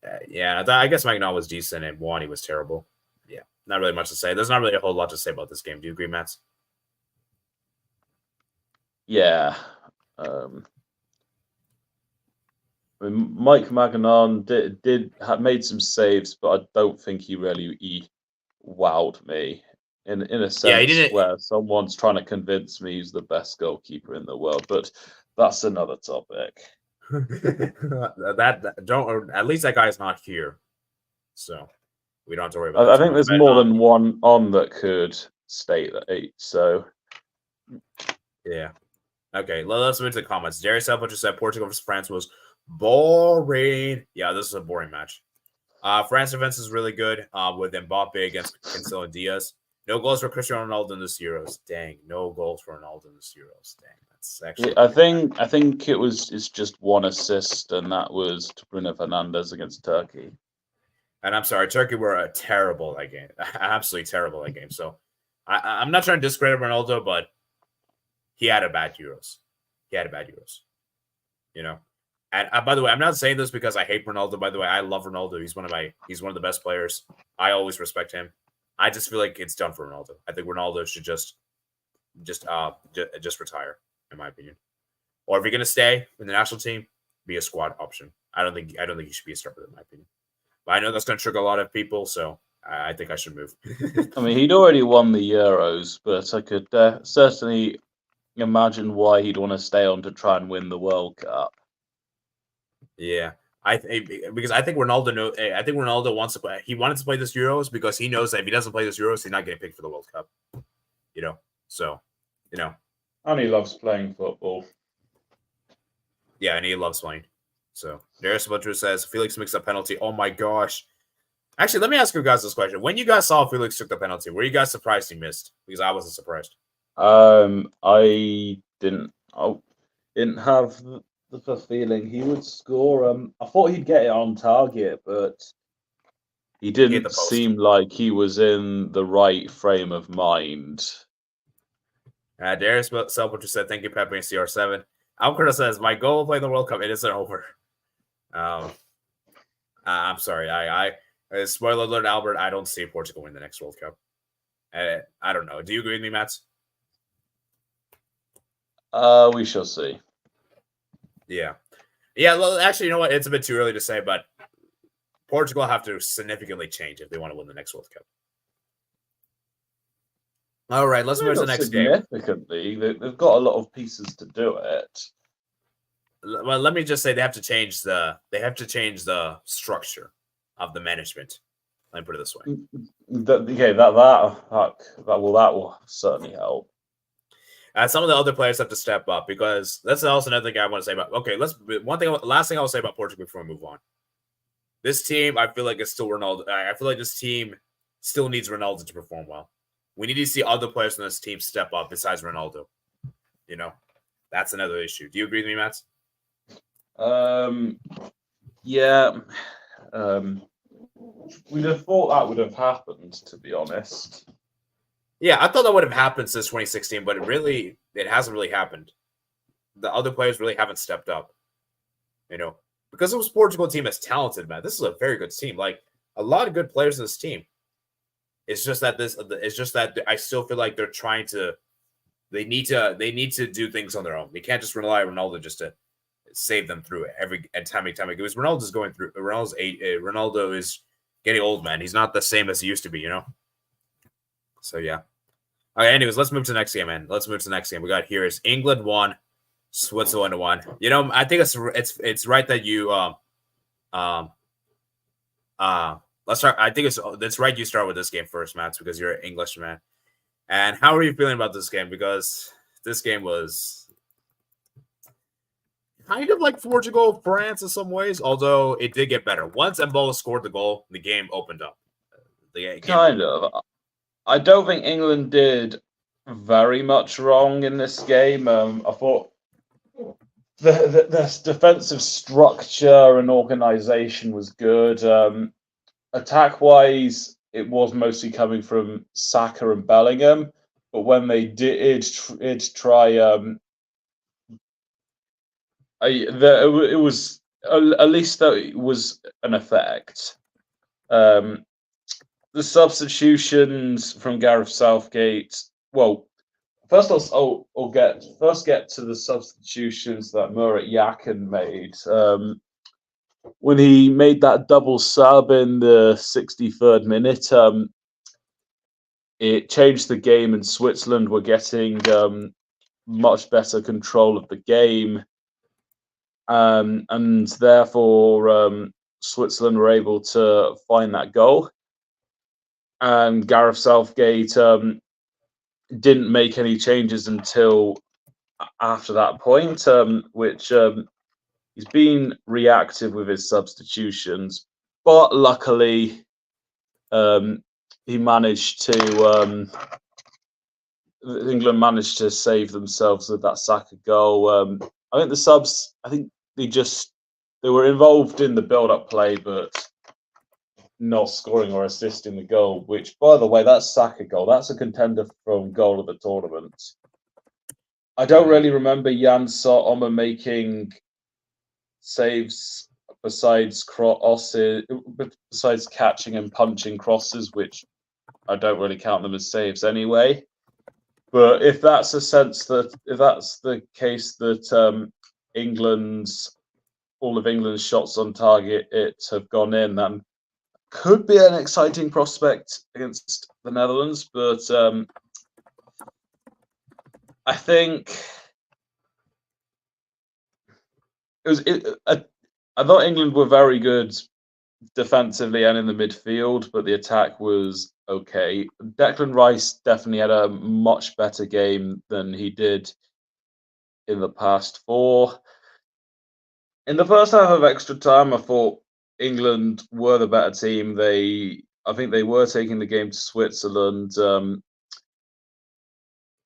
guess Magnan was decent and Wani was terrible. Yeah, not really much to say. There's not really a whole lot to say about this game. Do you agree, Matt? Yeah. Mike Magnan made some saves, but I don't think he really wowed me in a sense where someone's trying to convince me he's the best goalkeeper in the world. But that's another topic. At least that guy's not here, so we don't have to worry about that. I think there's more than one on that could state that. So yeah. Okay, let's move to the comments. Darius Elbutcher said Portugal versus France was boring. Yeah, this is a boring match. France defense is really good with Mbappe against Cancelo and Diaz. No goals for Cristiano Ronaldo in this Euros. Dang, no goals for Ronaldo in this Euros. Dang, that's actually. I think it's just one assist, and that was to Bruno Fernandes against Turkey. And I'm sorry, Turkey were terrible that game. Absolutely terrible that game. So I'm not trying to discredit Ronaldo, but he had a bad Euros. You know. And by the way, I'm not saying this because I hate Ronaldo. By the way, I love Ronaldo. He's one of the best players. I always respect him. I just feel like it's done for Ronaldo. I think Ronaldo should just retire, in my opinion. Or if you're gonna stay in the national team, be a squad option. I don't think he should be a starter, in my opinion. But I know that's gonna trigger a lot of people, so I think I should move. I mean, he'd already won the Euros, but I could certainly imagine why he'd want to stay on to try and win the World Cup. Yeah, because I think Ronaldo wants to play. He wanted to play this Euros because he knows that if he doesn't play this Euros, he's not getting picked for the World Cup. So and he loves playing football. Yeah, and he loves playing. So Darius Butcher says Felix mixed a penalty. Oh my gosh! Actually, let me ask you guys this question: when you guys saw Felix took the penalty, were you guys surprised he missed? Because I wasn't surprised. I didn't have the feeling he would score. I thought he'd get it on target, but he didn't seem like he was in the right frame of mind. Darius Selbutcher said, "Thank you, Pepe and CR7." Alcura says, "My goal of playing the World Cup, it isn't over." I'm sorry. I spoiler alert, Albert. I don't see Portugal win the next World Cup. I don't know. Do you agree with me, Matt? We shall see. Yeah. Well, actually, you know what? It's a bit too early to say, but Portugal have to significantly change if they want to win the next World Cup. All right, let's move to the next game. Significantly, they've got a lot of pieces to do it. Well, let me just say they have to change the structure of the management. Let me put it this way. That will certainly help. Some of the other players have to step up because that's also another thing I want to say about. Okay, last thing I'll say about Portugal before we move on. This team, I feel like it's still Ronaldo. I feel like this team still needs Ronaldo to perform well. We need to see other players in this team step up besides Ronaldo. That's another issue. Do you agree with me, Matt? Yeah. We'd have thought that would have happened, to be honest. Yeah, I thought that would have happened since 2016, but it hasn't really happened. The other players really haven't stepped up. Because it was Portugal team that's talented, man. This is a very good team. Like a lot of good players in this team. It's just that I still feel like they're trying to. They need to do things on their own. They can't just rely on Ronaldo just to save them through it every time. Because Ronaldo's going through. Ronaldo is getting old, man. He's not the same as he used to be. So yeah. Okay. Anyways, let's move to the next game, man. Let's move to the next game. We got here is England 1, Switzerland 1. I think it's right that you let's start. I think it's right you start with this game first, Matt, because you're an Englishman. And how are you feeling about this game? Because this game was kind of like Portugal, France in some ways, although it did get better. Once Mbola scored the goal, the game opened up. Kind of. I don't think England did very much wrong in this game. I thought the defensive structure and organisation was good. Attack-wise, it was mostly coming from Saka and Bellingham, but when they did try, it was at least that it was an effect. The substitutions from Gareth Southgate. Well, first I'll get to the substitutions that Murat Yakin made. When he made that double sub in the 63rd minute, it changed the game, and Switzerland were getting much better control of the game, and therefore Switzerland were able to find that goal. And Gareth Southgate didn't make any changes until after that point, which he's been reactive with his substitutions, but luckily he managed to England managed to save themselves with that Saka goal. I think the subs, I think they were involved in the build-up play, but not scoring or assisting the goal. Which, by the way, that Saka goal, that's a contender from goal of the tournament. I don't really remember Jan Sommer making saves besides crosses, besides catching and punching crosses, which I don't really count them as saves anyway. But if that's the case that all of England's shots on target have gone in, then could be an exciting prospect against the Netherlands. But I think I thought England were very good defensively and in the midfield, but the attack was okay. Declan Rice definitely had a much better game than he did in the past four. In the first half of extra time, I thought England were the better team. I think they were taking the game to Switzerland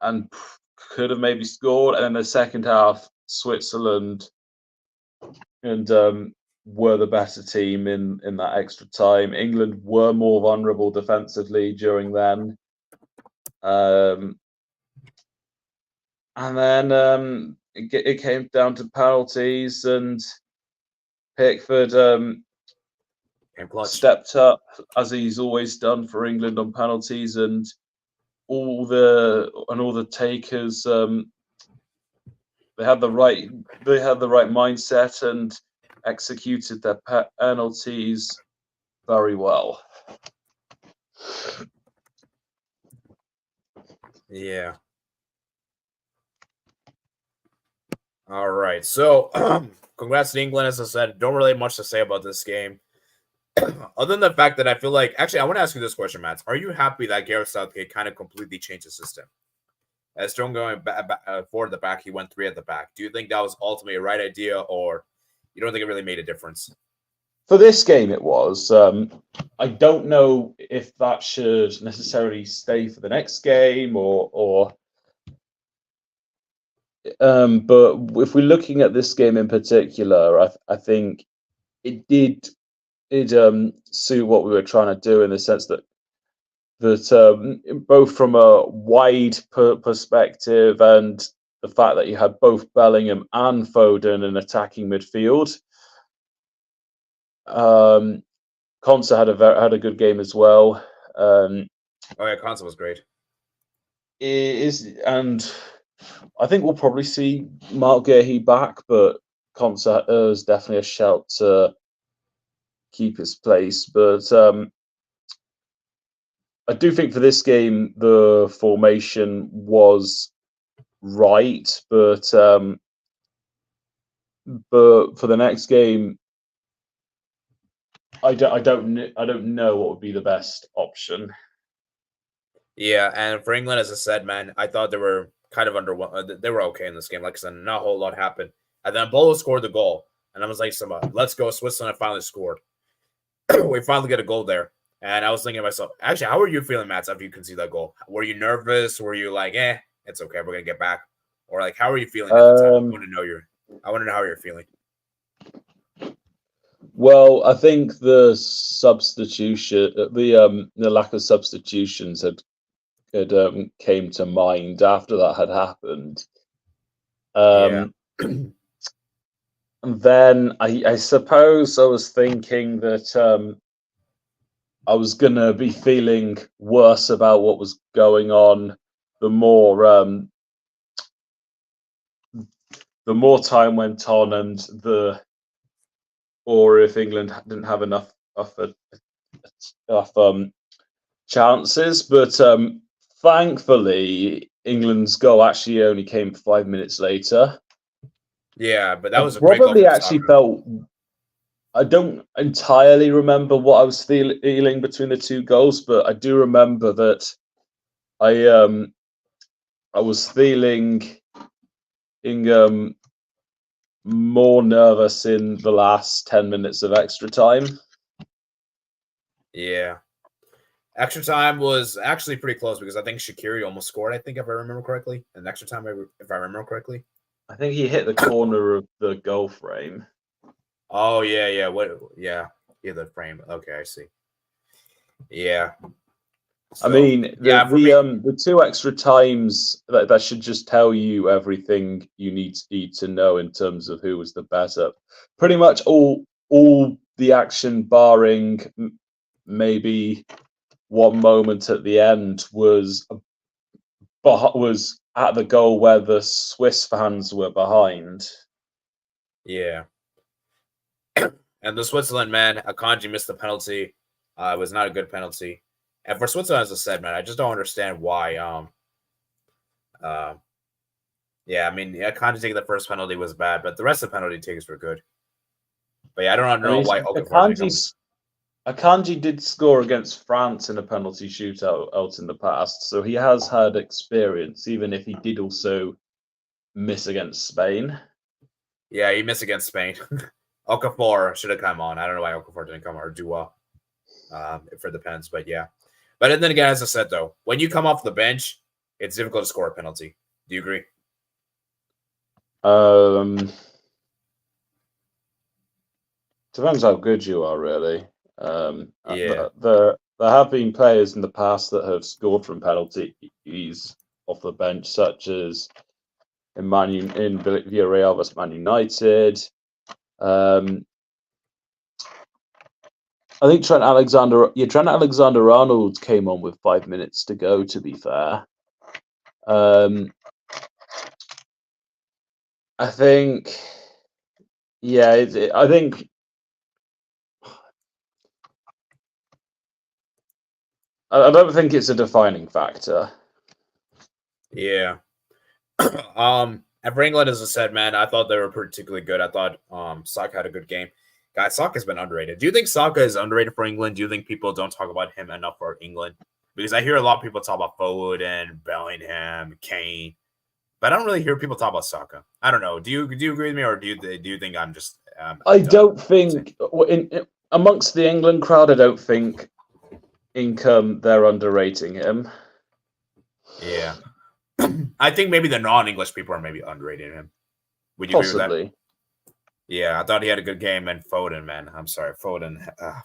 and could have maybe scored. And in the second half, Switzerland and were the better team in that extra time. England were more vulnerable defensively during then. And then it came down to penalties, and Pickford stepped up as he's always done for England on penalties, and all the takers they had the right mindset and executed their penalties very well. Yeah. All right. So, congrats to England. As I said, don't really have much to say about this game. Other than the fact that I feel like, actually, I want to ask you this question, Matt. Are you happy that Gareth Southgate kind of completely changed the system? Instead of going four at the back, he went three at the back. Do you think that was ultimately a right idea, or you don't think it really made a difference? For this game, it was. I don't know if that should necessarily stay for the next game or but if we're looking at this game in particular, I think it did suit what we were trying to do in the sense that both from a wide perspective and the fact that you had both Bellingham and Foden in attacking midfield. Konsa had a good game as well. Oh yeah, Konsa was great. And I think we'll probably see Mark Guehi back, but Konsa is definitely a shout to keep his place. But I do think for this game the formation was right, but for the next game, I don't know what would be the best option. Yeah, and for England, as I said, man, I thought they were kind of they were okay in this game. Like I said, not a whole lot happened. And then Bolo scored the goal, and I was like, let's go. Switzerland finally scored. We finally get a goal there. And I was thinking to myself, actually, how are you feeling, Matt, after you concede that goal? Were you nervous? Were you like, it's okay, we're going to get back? Or like, how are you feeling at the time? I want to know how you're feeling. Well, I think the substitution, the lack of substitutions had came to mind after that had happened. And then I suppose I was thinking that I was gonna be feeling worse about what was going on the more time went on, and or if England didn't have enough chances. But thankfully, England's goal actually only came 5 minutes later. Yeah, but that was probably actually felt. I don't entirely remember what I was feeling between the two goals, but I do remember that I was feeling more nervous in the last 10 minutes of extra time. Yeah. Extra time was actually pretty close because I think Shaqiri almost scored, I think, if I remember correctly. And extra time, if I remember correctly. I think he hit the corner of the goal frame. Oh, yeah. The frame. Okay, I see. Yeah. So, I mean, the 2 extra times that should just tell you everything you need to know in terms of who was the better. Pretty much all the action, barring maybe one moment at the end, was at the goal where the Swiss fans were behind. Yeah. And the Switzerland man, Akanji missed the penalty. It was not a good penalty. And for Switzerland, as I said, man, I just don't understand why. Yeah, I mean, Akanji taking the first penalty was bad, but the rest of the penalty takes were good. But yeah, I don't know why Akanji did score against France in a penalty shootout out in the past, so he has had experience, even if he did also miss against Spain. Yeah, he missed against Spain. Okafor should have come on. I don't know why Okafor didn't come on, or Dua, if it depends. But yeah. But then again, as I said, though, when you come off the bench, it's difficult to score a penalty. Do you agree? Depends how good you are, really. Yeah. There have been players in the past that have scored from penalties off the bench, such as in Villarreal vs Man United. I think Trent Alexander-Arnold came on with 5 minutes to go, to be fair. I think, I think I don't think it's a defining factor. Yeah. And for England, as I said, man, I thought they were particularly good. I thought Saka had a good game. Guys, Saka's been underrated. Do you think Saka is underrated for England? Do you think people don't talk about him enough for England? Because I hear a lot of people talk about Foden, Bellingham, Kane, but I don't really hear people talk about Saka. I don't know. Do you agree with me, or do you think I'm just? I don't think amongst the England crowd, I don't think they're underrating him. Yeah, I think maybe the non-English people are maybe underrating him. Would you Possibly agree with that? Yeah, I thought he had a good game. And Foden, man, I'm sorry, Foden. I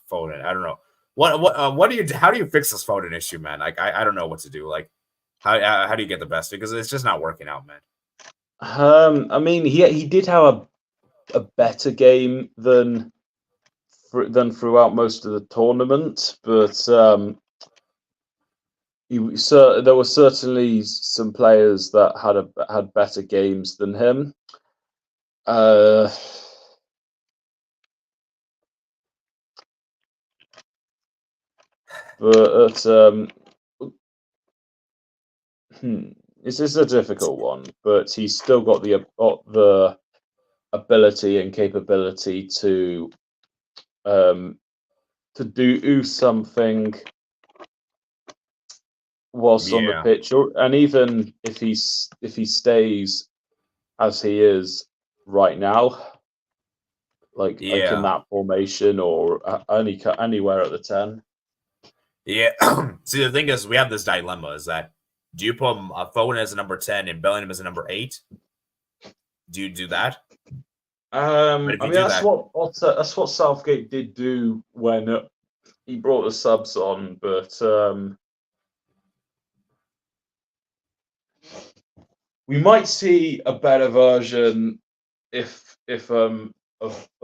don't know. What do you? How do you fix this Foden issue, man? Like, I don't know what to do. Like, how do you get the best? Because it's just not working out, man. I mean, he did have a better game than throughout most of the tournament, but there were certainly some players that had better games than him. But this is a difficult one. But he's still got the ability and capability to do something whilst on the pitch, and even if he stays as he is right now, like in that formation or anywhere at the 10. Yeah. See, the thing is, we have this dilemma: is that do you put Foden as a number 10 and Bellingham as a number 8? Do you do that? I mean, that's what Southgate did do when he brought the subs on, but we might see a better version of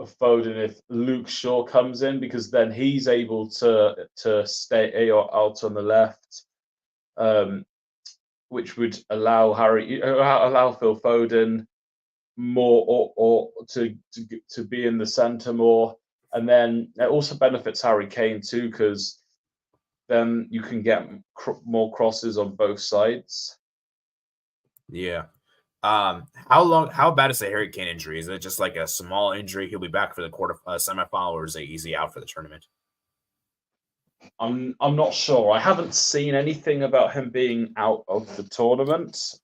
Foden if Luke Shaw comes in, because then he's able to stay out on the left, which would allow Phil Foden more or to be in the centre more, and then it also benefits Harry Kane too, because then you can get more crosses on both sides. Yeah. How bad is the Harry Kane injury? Is it just like a small injury? He'll be back for the semifinal, or is it easy out for the tournament? I'm not sure. I haven't seen anything about him being out of the tournament.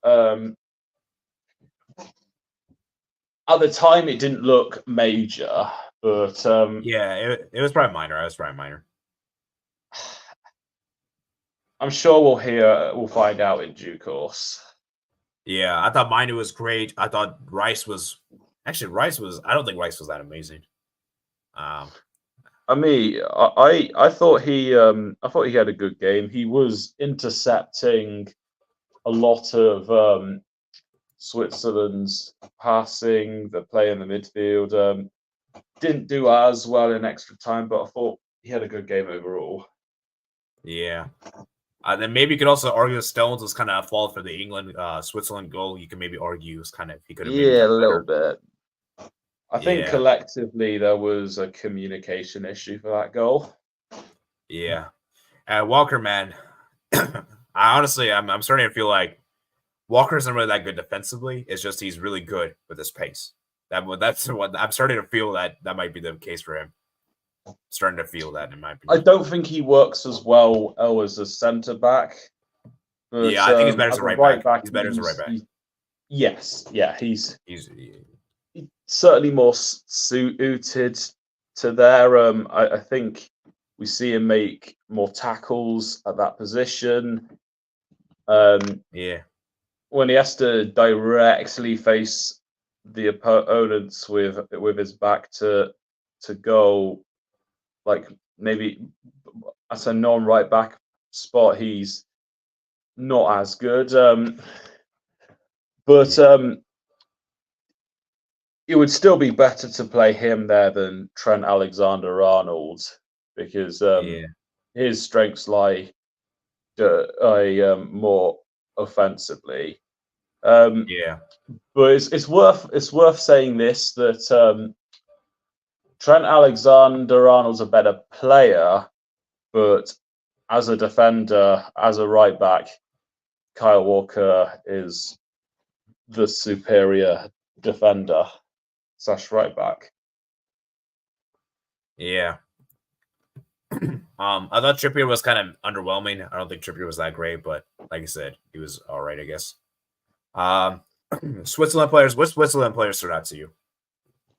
at the time it didn't look major, but yeah, it was probably minor. I was probably minor. I'm sure we'll find out in due course. Yeah, I thought Minu was great. I thought Rice was I don't think Rice was that amazing. I thought he had a good game. He was intercepting a lot of Switzerland's passing, the play in the midfield. Didn't do as well in extra time, but I thought he had a good game overall. Yeah. Then maybe you could also argue Stones was kind of a fault for the England Switzerland goal. You can maybe argue was kind of he could have a little bit. I think Yeah. collectively there was a communication issue for that goal. Yeah. Walker, man, I'm starting to feel like Walker isn't really that good defensively. It's just he's really good with his pace. That's what I'm starting to feel that might be the case for him. Starting to feel that in my opinion. I don't think he works as well as a centre back. But, yeah, I think he's better as a right back. He's better as a right back. Yes, yeah, he's he's certainly more suited to there. I think we see him make more tackles at that position. Yeah. When he has to directly face the opponents with his back to goal, like maybe as a non-right back spot, he's not as good. But it would still be better to play him there than Trent Alexander-Arnold because his strengths lie more offensively. Yeah. But it's worth saying this that Trent Alexander-Arnold's a better player, but as a defender, as a right back, Kyle Walker is the superior defender / right back. Yeah. I thought Trippier was kind of underwhelming. I don't think Trippier was that great, but like I said, he was all right, I guess. Switzerland players. What Switzerland players stood out to you?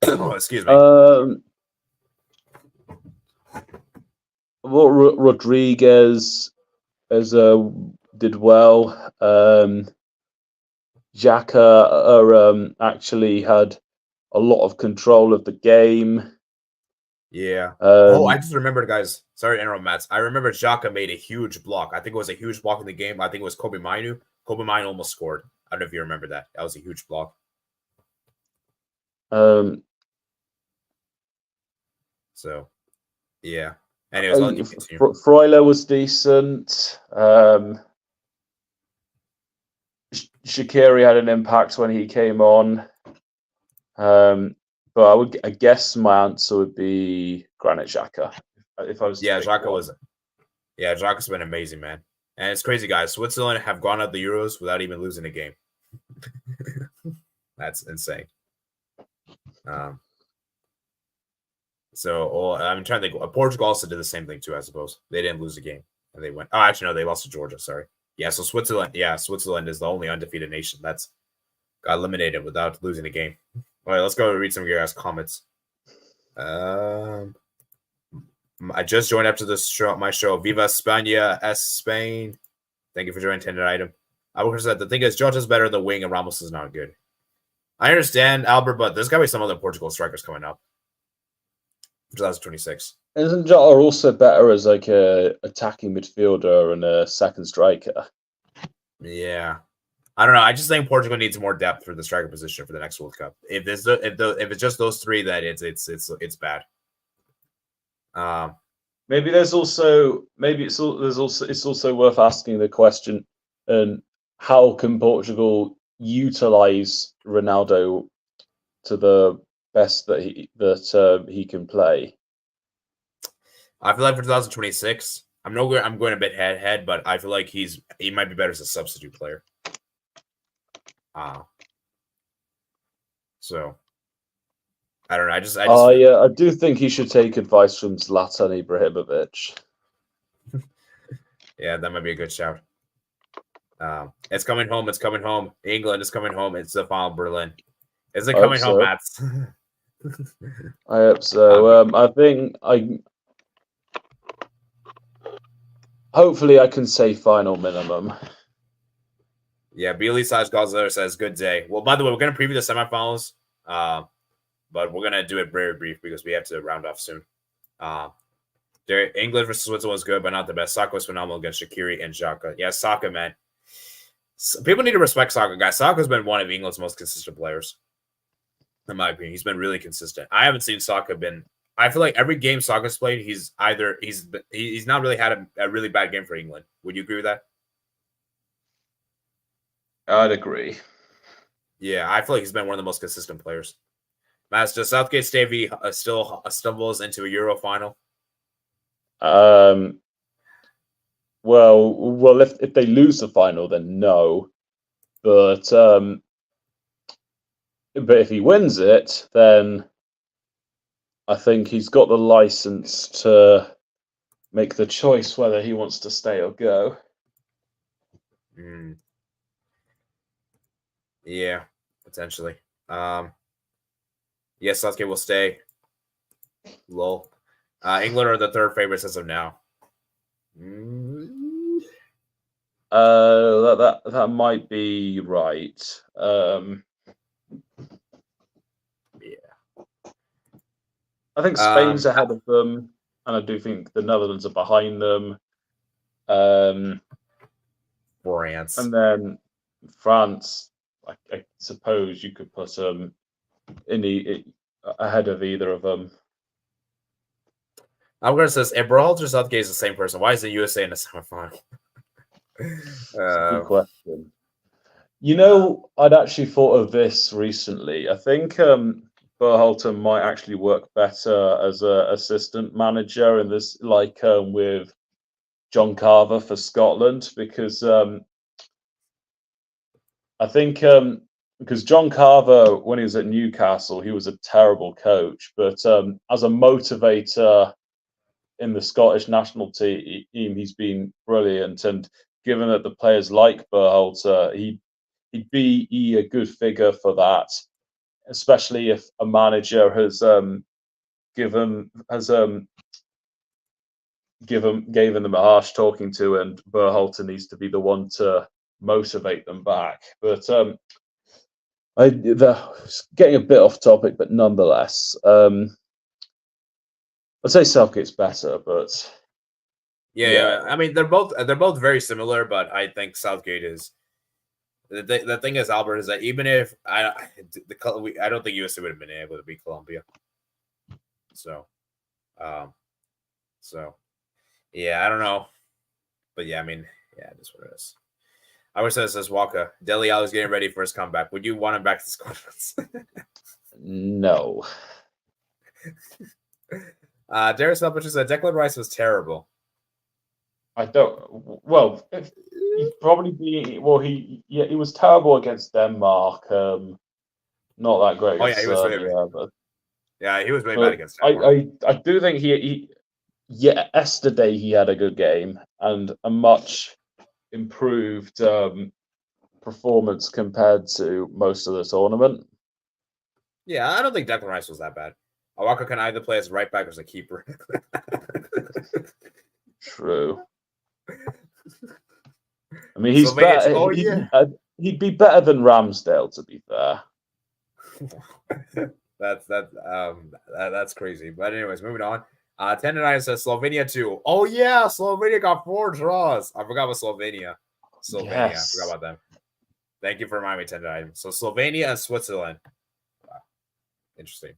Oh, excuse me. Well, Rodriguez did well. Xhaka actually had a lot of control of the game. Yeah. I just remembered, guys. Sorry to interrupt, Matt. I remember Xhaka made a huge block. I think it was a huge block in the game. I think it was Kobe Minu. Kobe Minu almost scored. I don't know if you remember that. That was a huge block. So, yeah. Anyways, I'll continue. Freuler was decent. Shaqiri had an impact when he came on. But I guess my answer would be Granit Xhaka. If I was Xhaka's been amazing, man. And it's crazy, guys. Switzerland have gone out the Euros without even losing a game. That's insane. So I'm trying to think. Portugal also did the same thing too, I suppose. They didn't lose a game, and they went. Oh, actually, no, they lost to Georgia. Sorry. Yeah, so Switzerland. Yeah, Switzerland is the only undefeated nation that's got eliminated without losing a game. All right, let's go read some of your guys' comments. I just joined after this show. My show, Viva España, Spain. Thank you for joining. Intended item. Albert said the thing is, Jota's better than wing, and Ramos is not good. I understand, Albert, but there's got to be some other Portugal strikers coming up. 2026. Isn't Jota also better as like a attacking midfielder and a second striker? Yeah, I don't know. I just think Portugal needs more depth for the striker position for the next World Cup. If it's just those three, then it's bad. Maybe it's also worth asking the question, and how can Portugal utilize Ronaldo to the best that he can play? I feel like for 2026, I'm going a bit head, but I feel like he might be better as a substitute player. So I don't know. I do think he should take advice from Zlatan Ibrahimovic. Yeah, that might be a good shout. It's coming home. It's coming home. England is coming home. It's the final Berlin. Is it I hope coming home, so. Mats? I hope so. I think hopefully I can say final minimum. Yeah, Beely slash Godzilla says good day. Well, by the way, we're gonna preview the semifinals, but we're gonna do it very brief because we have to round off soon. England versus Switzerland was good, but not the best. Saka was phenomenal against Shaqiri and Xhaka. Yeah, Saka, man. People need to respect Saka, guys. Saka's been one of England's most consistent players, in my opinion. He's been really consistent. I haven't seen Saka been. I feel like every game Saka's played, he's not really had a really bad game for England. Would you agree with that? I'd agree. Yeah, I feel like he's been one of the most consistent players. Matt, does Southgate Stevie still stumbles into a Euro final? Well, if they lose the final, then no. But if he wins it, then I think he's got the license to make the choice whether he wants to stay or go. Yeah, potentially. Yes, Southgate will stay. Lol. England are the third favorites as of now. That might be right. Yeah. I think Spain's ahead of them, and I do think the Netherlands are behind them. France. And then France, I suppose you could put them ahead of either of them. I'm going to say, if Berhalter Southgate is the same person, why is the USA in the semifinal? Good question. You know, I'd actually thought of this recently. I think Berhalter might actually work better as an assistant manager in this, like with John Carver for Scotland, because I think because John Carver, when he was at Newcastle, he was a terrible coach, but as a motivator in the Scottish national team, he's been brilliant. And given that the players like Berhalter, he'd be a good figure for that, especially if a manager has given them a harsh talking to, and Berhalter needs to be the one to motivate them back. But they're getting a bit off topic, but nonetheless, I'd say Southgate's better, but yeah. I mean, they're both very similar, but I think Southgate is. The thing is, Albert, is that even if I don't think USA would have been able to beat Colombia. So yeah, I don't know, but yeah, I mean, yeah, that's what it is. I wish that says Walker. Dele Alli's getting ready for his comeback. Would you want him back to the squadrons? No. Darius Melbridge said Declan Rice was terrible. I don't. Well, he'd probably be. Well, he was terrible against Denmark. Not that great against Serbia, but yeah, he was really bad against Denmark. I do think he yesterday he had a good game and a much improved performance compared to most of the tournament. Yeah, I don't think Declan Rice was that bad. Awaka can either play as right back or as a keeper. True. I mean, he's better. Oh, he'd be better than Ramsdale, to be fair. That's crazy. But anyways, moving on. 10-9 says Slovenia 2. Oh yeah, Slovenia got 4 draws. I forgot about Slovenia. Yes. I forgot about them. Thank you for reminding me. 10-9. So Slovenia and Switzerland. Interesting.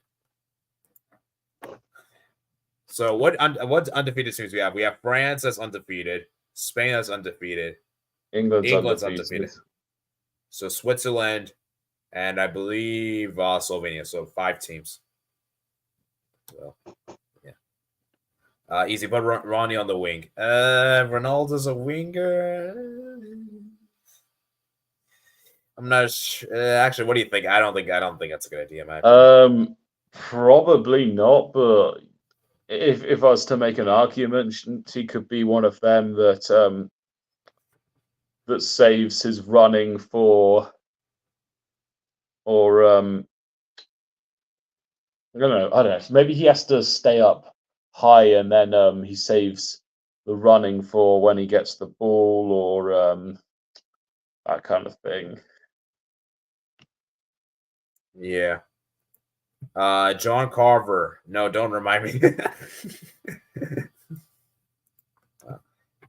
So what undefeated teams we have? We have France as undefeated, Spain as undefeated, England's undefeated. So Switzerland, and I believe Slovenia. So 5 teams. Well, yeah. Easy, but Ronnie on the wing. Ronaldo's a winger. I'm not sure. Actually, what do you think? I don't think that's a good idea, man. Probably not. But if I was to make an argument, he could be one of them that that saves his running for, or I don't know. Maybe he has to stay up high and then he saves the running for when he gets the ball or that kind of thing. Yeah. John Carver. No, don't remind me.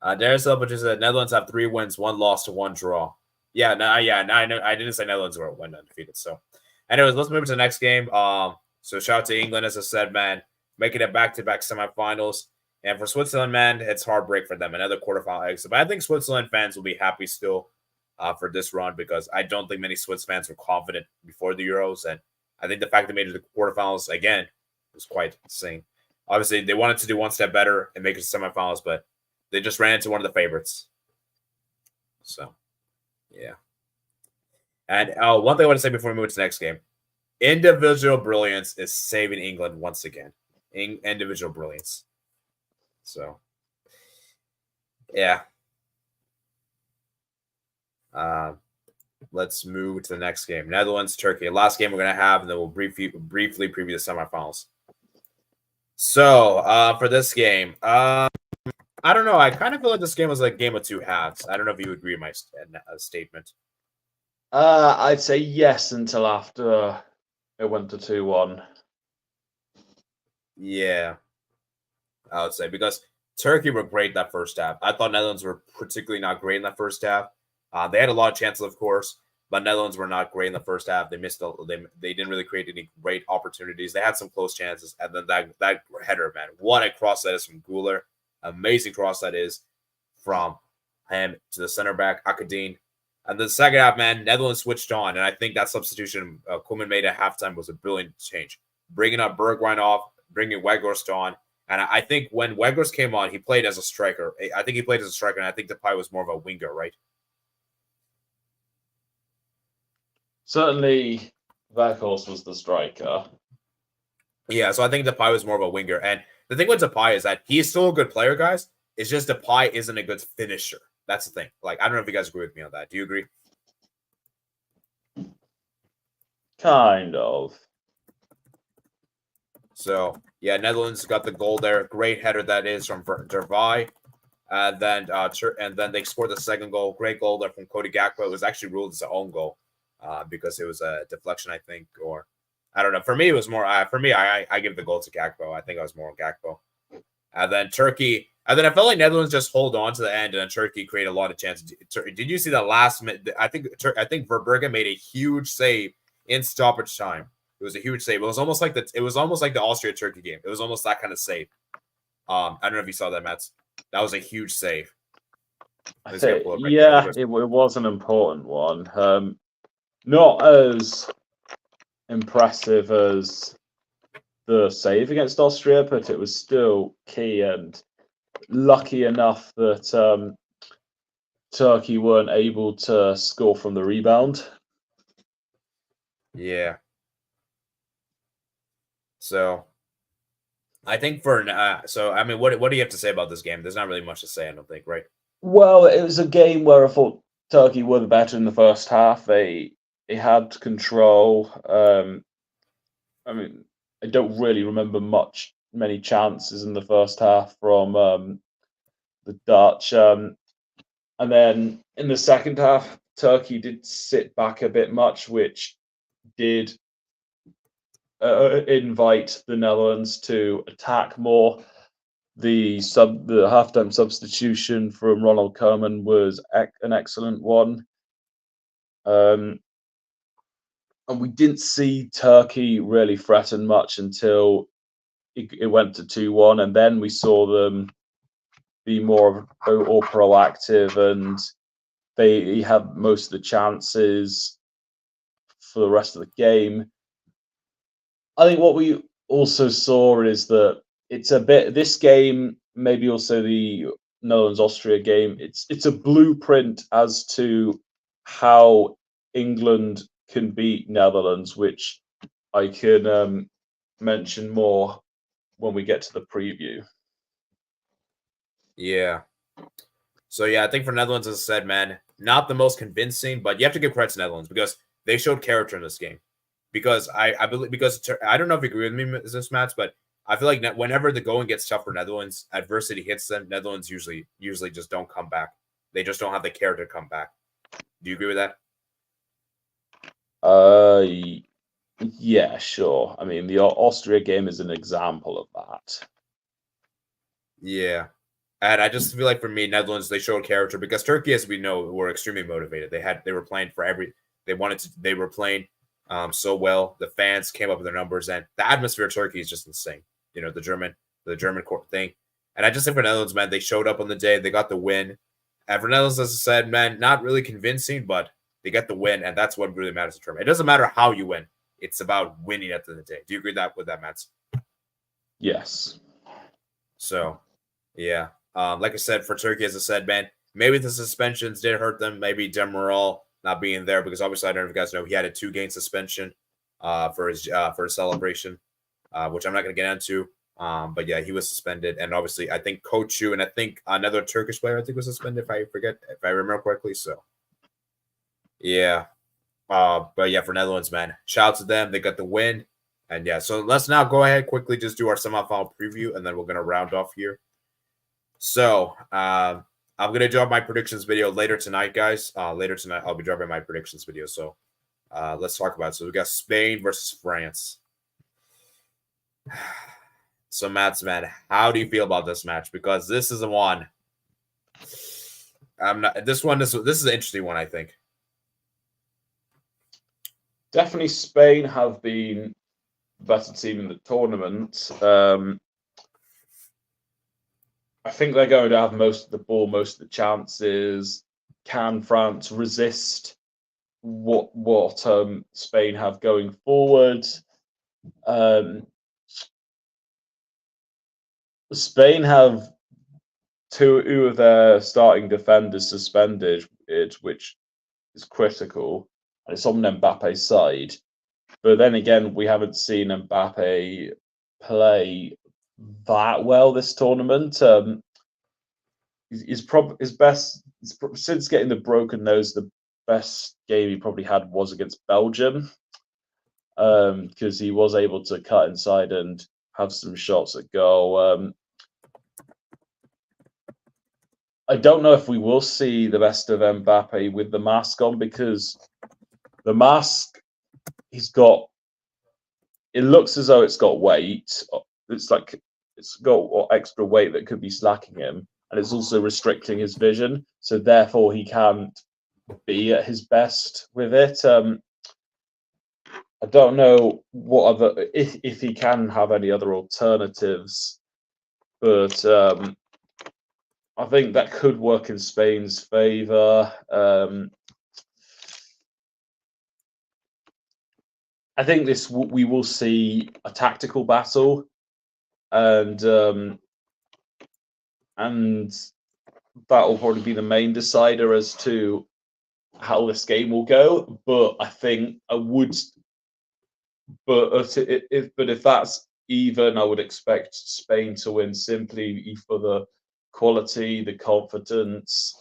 Darius Elbridge said Netherlands have 3 wins, 1 loss to 1 draw. Yeah, no, I know. I didn't say Netherlands went undefeated. So, anyways, let's move to the next game. So shout out to England, as I said, man, making it back-to-back semifinals. And for Switzerland, man, it's heartbreak for them. Another quarterfinal exit. But I think Switzerland fans will be happy still for this run because I don't think many Swiss fans were confident before the Euros. And I think the fact they made it to the quarterfinals again was quite insane. Obviously, they wanted to do one step better and make it to semifinals, but they just ran into one of the favorites. So, yeah. And one thing I want to say before we move to the next game. Individual brilliance is saving England once again. Individual brilliance. So, yeah. Let's move to the next game. Netherlands, Turkey. Last game we're going to have, and then we'll briefly preview the semifinals. So, for this game, I don't know. I kind of feel like this game was like a game of 2 halves. I don't know if you agree with my statement. I'd say yes until after it went to 2-1. Yeah, I would say because Turkey were great that first half. I thought Netherlands were particularly not great in that first half. They had a lot of chances, of course, but Netherlands were not great in the first half. They missed. They didn't really create any great opportunities. They had some close chances, and then that header, man, what a cross that is from Güler. Amazing cross that is from him to the center back Akadin. And the second half, man, Netherlands switched on, and I think that substitution Koeman made at halftime was a brilliant change. Bringing up Bergwijn off, bringing Weghorst on, and I think when Weghorst came on, he played as a striker. I think he played as a striker, and I think Depay was more of a winger, right? Certainly, Weghorst was the striker. Yeah, so I think Depay was more of a winger. And the thing with Depay is that he's still a good player, guys. It's just Depay isn't a good finisher. That's the thing. Like, I don't know if you guys agree with me on that. Do you agree? Kind of. So, yeah, Netherlands got the goal there. Great header that is from Dervai. And then they scored the second goal. Great goal there from Cody Gakpo. It was actually ruled as an own goal because it was a deflection, I think, or I don't know. For me, it was more. I give the goal to Gakpo. I think I was more on Gakpo. And then Turkey. And then I felt like Netherlands just hold on to the end, and then Turkey created a lot of chances. Did you see the last minute? I think Verbergen made a huge save in stoppage time. It was a huge save. It was almost like the Austria-Turkey game. It was almost that kind of save. I don't know if you saw that, Mats. That was a huge save. It was an important one. Not as impressive as the save against Austria, but it was still key and lucky enough that Turkey weren't able to score from the rebound. Yeah. So, I think what do you have to say about this game? There's not really much to say, I don't think, right? Well, it was a game where I thought Turkey were the better in the first half. They had control. I don't really remember many chances in the first half from the Dutch. And then in the second half, Turkey did sit back a bit much, which did invite the Netherlands to attack more. The halftime substitution from Ronald Koeman was an excellent one. And we didn't see Turkey really threaten much until it went to 2-1, and then we saw them be more proactive, and they had most of the chances for the rest of the game. I think what we also saw is that this game, maybe also the Netherlands-Austria game, it's a blueprint as to how England can beat Netherlands, which I can mention more when we get to the preview. Yeah. So, yeah, I think for Netherlands, as I said, man, not the most convincing, but you have to give credit to Netherlands because they showed character in this game. because I believe I don't know if you agree with me, this Matt, but I feel like whenever the going gets tough for Netherlands, adversity hits them. Netherlands usually just don't come back. They just don't have the character to come back. Do you agree with that? Yeah, sure. I mean, the Austria game is an example of that. Yeah. And I just feel like for me, Netherlands, they showed character because Turkey, as we know, were extremely motivated. They were playing for they were playing so well. The fans came up with their numbers, and the atmosphere of Turkey is just insane. You know, the German court thing. And I just think for Netherlands, man, they showed up on the day, they got the win. And for Netherlands, as I said, man, not really convincing, but they get the win, and that's what really matters in tournament. It doesn't matter how you win; it's about winning at the end of the day. Do you agree with that, Matt? Yes. So, yeah. Like I said, for Turkey, as I said, man, maybe the suspensions did hurt them. Maybe Demiral not being there because obviously I don't know if you guys know he had a 2-game suspension for his celebration, which I'm not going to get into. But yeah, he was suspended, and obviously I think Kochu and I think another Turkish player I think was suspended if I remember correctly. So yeah, but yeah, for Netherlands, man, shout out to them. They got the win, and yeah. So let's now go ahead quickly just do our semifinal preview, and then we're gonna round off here. So I'm gonna drop my predictions video later tonight, guys. Later tonight, I'll be dropping my predictions video. So let's talk about it. So we got Spain versus France. So Matt's man, how do you feel about this match? Because this is the one. This is an interesting one, I think. Definitely, Spain have been the better team in the tournament. I think they're going to have most of the ball, most of the chances. Can France resist what Spain have going forward? Spain have two of their starting defenders suspended, which is critical, and it's on Mbappe's side. But then again, we haven't seen Mbappe play that well this tournament. His best since getting the broken nose, the best game he probably had was against Belgium, because he was able to cut inside and have some shots at goal. I don't know if we will see the best of Mbappe with the mask on, because the mask it looks as though it's got weight. It's like it's got extra weight that could be slacking him, and it's also restricting his vision. So therefore, he can't be at his best with it. I don't know what other if he can have any other alternatives, but I think that could work in Spain's favour. I think we will see a tactical battle, and that will probably be the main decider as to how this game will go. But I think if that's even, I would expect Spain to win simply for the quality, the confidence,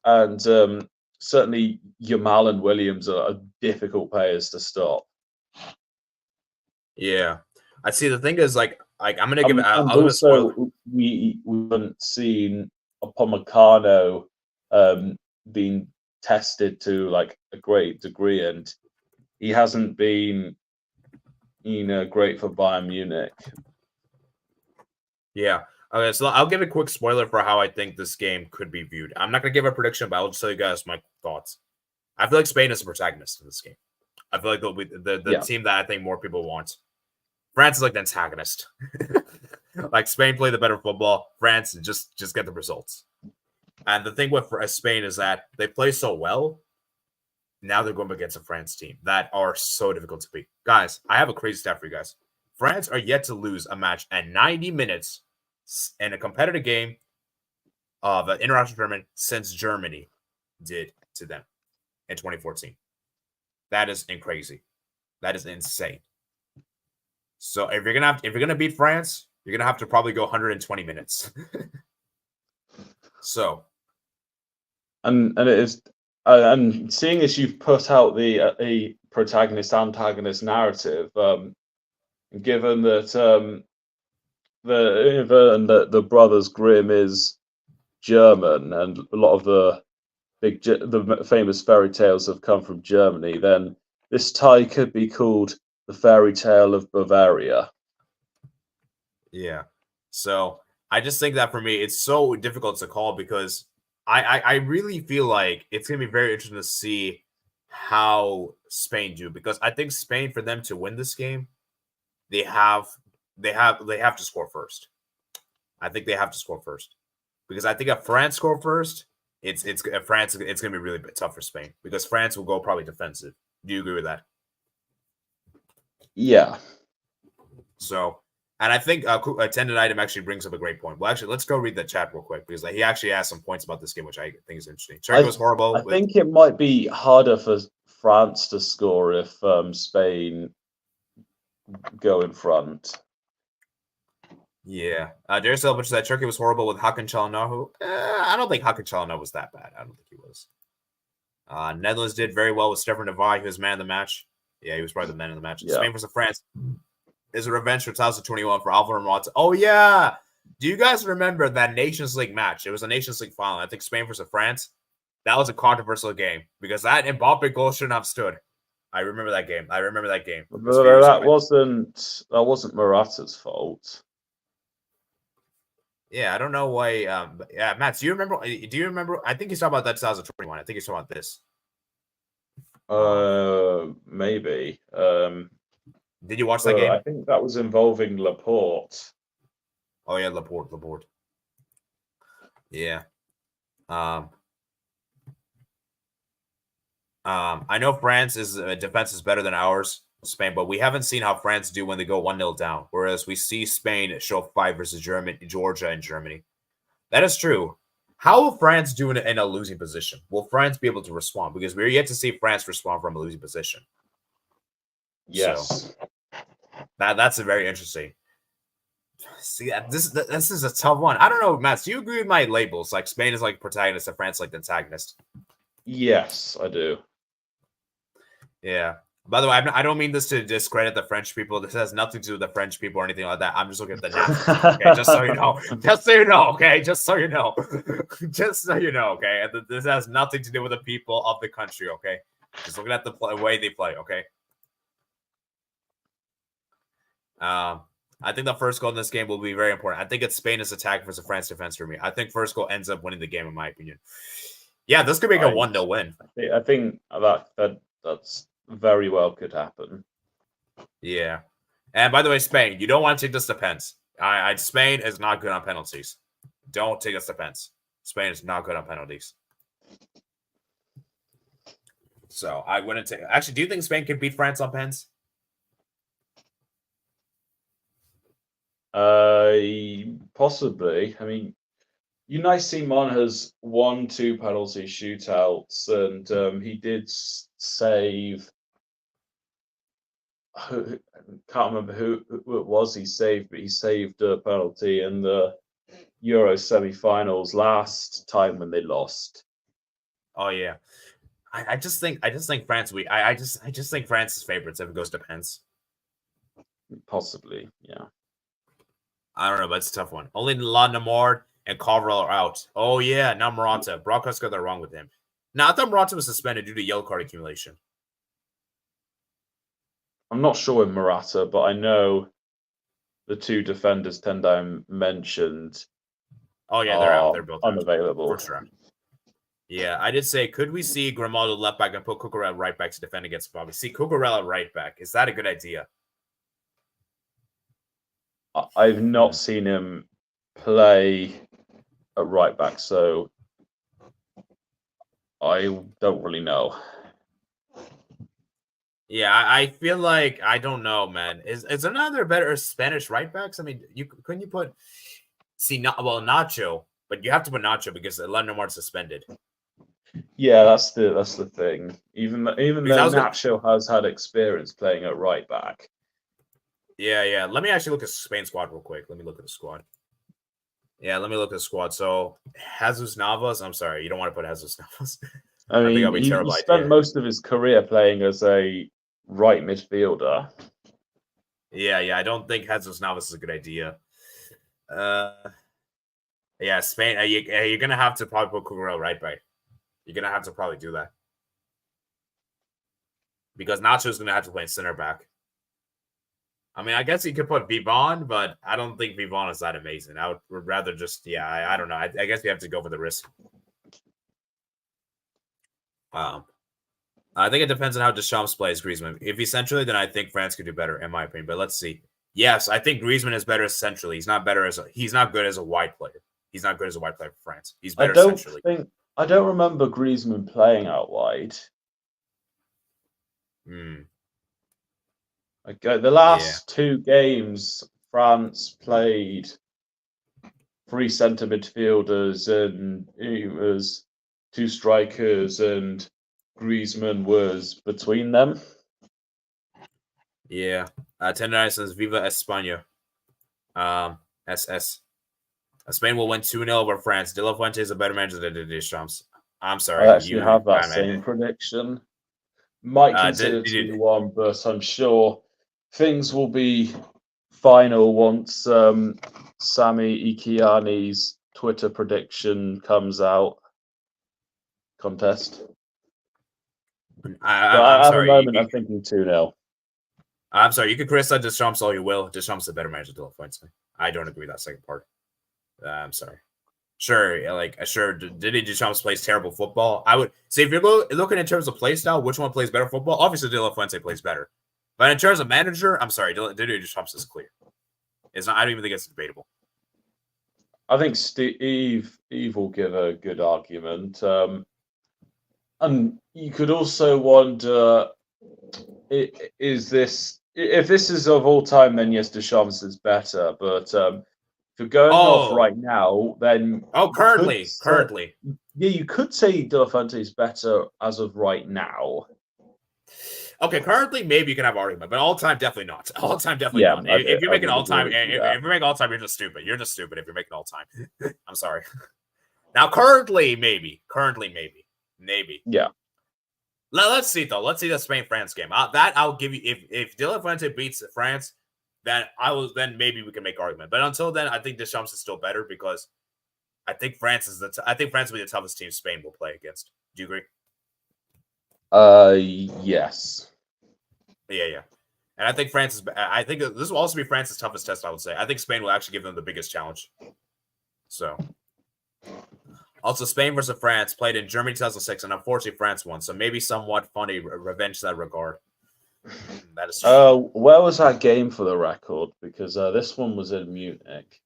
and certainly Yamal and Williams are difficult players to stop. Yeah, I see. The thing is, like I'm gonna give it. And also, we haven't seen Upamecano being tested to like a great degree, and he hasn't been, great for Bayern Munich. Yeah. Okay, so I'll give a quick spoiler for how I think this game could be viewed. I'm not gonna give a prediction, but I'll just tell you guys my thoughts. I feel like Spain is the protagonist in this game. I feel like they'll be the team that I think more people want. France is like the antagonist. Like Spain play the better football. France just get the results. And the thing with Spain is that they play so well. Now they're going against a France team that are so difficult to beat. Guys, I have a crazy stat for you guys. France are yet to lose a match at 90 minutes in a competitive game of an international tournament since Germany did to them in 2014. That is crazy. That is insane. So if you're gonna beat France, you're gonna have to probably go 120 minutes. So, and it is, and seeing as you've put out the protagonist-antagonist narrative, given that the Brothers Grimm is German and a lot of the famous fairy tales have come from Germany, then this tie could be called the Fairy Tale of Bavaria. Yeah. So I just think that for me, it's so difficult to call because I really feel like it's going to be very interesting to see how Spain do, because I think Spain, for them to win this game, they have to score first. I think they have to score first, because I think if France score first, it's going to be really tough for Spain, because France will go probably defensive. Do you agree with that? Yeah. So, and I think Attendant Item actually brings up a great point. Well, actually, let's go read the chat real quick, because he actually asked some points about this game, which I think is interesting. Turkey was horrible. I think it might be harder for France to score if Spain go in front. Yeah. Darius Elbich said Turkey was horrible with Hakan Çalhanoğlu. I don't think Hakan Çalhanoğlu was that bad. I don't think he was. Netherlands did very well with Stefan Devay, who was man of the match. Yeah, he was probably the man of the match. Yeah. Spain versus France is a revenge for 2021 for Alvaro Morata. Oh, yeah. Do you guys remember that Nations League match? It was a Nations League final. I think Spain versus France. That was a controversial game because that Mbappe goal shouldn't have stood. I remember that game. But that wasn't Morata's fault. Yeah, I don't know why. Yeah, Matt, do you remember? I think he's talking about that 2021. I think he's talking about this. Maybe. Did you watch that game? I think that was involving Laporte. Oh yeah, Laporte. Yeah. I know France's defense is better than ours, Spain, but we haven't seen how France do when they go 1-0 down. Whereas we see Spain show fight versus Georgia and Germany. That is true. How will France do in a losing position? Will France be able to respond? Because we're yet to see France respond from a losing position. Yes. So, that's a very interesting. See, this is a tough one. I don't know, Matt. Do you agree with my labels? Like Spain is like protagonist and France like the antagonist. Yes, I do. Yeah. By the way, I don't mean this to discredit the French people. This has nothing to do with the French people or anything like that. I'm just looking at the national. Okay, just so you know. Just so you know. Okay, just so you know. Just so you know. Okay, and this has nothing to do with the people of the country. Okay, just looking at the way they play. Okay. I think the first goal in this game will be very important. I think it's Spain's attack versus France defense for me. I think first goal ends up winning the game, in my opinion. Yeah, this could make a 1-0 win. I think that's very well could happen. Yeah. And by the way, Spain, you don't want to take this to pens. Spain is not good on penalties. Don't take this to pens. Spain is not good on penalties. So I wouldn't take. Actually, do you think Spain can beat France on pens? Possibly. I mean, Unai Simon has won 2 penalty shootouts, and he did save. I can't remember who it was he saved, but he saved a penalty in the Euro semi-finals last time when they lost. Oh yeah, I just think France. I just think France is favorites if it goes to pens. Possibly, yeah. I don't know, but it's a tough one. Only Neymar and Carvalho are out. Oh yeah, now Morata. Broadcast got that wrong with him. Now I thought Morata was suspended due to yellow card accumulation. I'm not sure with Morata, but I know the 2 defenders Tendai mentioned. Oh yeah, they're out. They're both unavailable. For sure. Yeah, I did say, could we see Grimaldo left back and put Cucurella right back to defend against Bobby? See, Cucurella right back. Is that a good idea? I've not seen him play at right back, so I don't really know. Yeah, I feel like I don't know, man. Is there another better Spanish right backs? I mean, couldn't you put Nacho, but you have to put Nacho because Neymar suspended. Yeah, that's the thing. Even though Nacho has had experience playing at right back. Yeah. Let me actually look at Spain's squad real quick. Let me look at the squad. Yeah, let me look at the squad. So Jesus Navas. I'm sorry, you don't want to put Jesus Navas. I I think mean, that'll be a he terrible spent idea. most of his career playing as a right midfielder. Yeah. I don't think Jesus Navas is a good idea. Yeah, Spain. You're gonna have to probably put Cucurella right back. You're gonna have to probably do that because Nacho's gonna have to play in center back. I mean, I guess you could put Vivon, but I don't think Vivon is that amazing. I would rather just, I don't know. I guess we have to go for the risk. I think it depends on how Deschamps plays Griezmann. If he's centrally, then I think France could do better, in my opinion. But let's see. Yes, I think Griezmann is better centrally. He's not good as a wide player. He's not good as a wide player for France. He's better centrally. I don't remember Griezmann playing out wide. Okay, the last two games, France played 3 centre midfielders, and it was 2 strikers, and Griezmann was between them. Yeah. Tendai says Viva España. SS. Spain will win 2-0 over France. De La Fuente is a better manager than Deschamps. I'm sorry. I actually have that same prediction. Might consider 2-1, but I'm sure things will be final once Sami Ikiani's Twitter prediction comes out. Contest. I'm sorry. At the moment, I'm thinking 2-0. I'm sorry. You can criticize Deschamps all you will. Deschamps is a better manager than De La Fuente. I don't agree with that second part. I'm sorry. Sure, Didier Deschamps plays terrible football. I would say if you're looking in terms of play style, which one plays better football? Obviously, De La Fuente plays better. But in terms of manager, I'm sorry, Didier Deschamps is clear. It's not. I don't even think it's debatable. I think Steve will give a good argument. And you could also wonder, if this is of all time, then yes, Deschamps is better. But if you're going off right now, then currently, yeah, you could say De La Fuente is better as of right now. Okay, currently maybe you can have an argument, but all time definitely not. All time definitely not. If you're making all time, if you're making all time, you're just stupid. You're just stupid if you're making all time. I'm sorry. Now, currently maybe. Yeah. Let's see though. Let's see the Spain-France game. That I'll give you. If De La Fuente beats France, then maybe we can make argument. But until then, I think Deschamps is still better because I think France will be the toughest team Spain will play against. Do you agree? Yes. Yeah. And I think I think this will also be France's toughest test, I would say. I think Spain will actually give them the biggest challenge. So, also Spain versus France played in Germany 2006, and unfortunately France won. So maybe somewhat funny revenge in that regard. That is true. Where was that game for the record? Because this one was in Munich.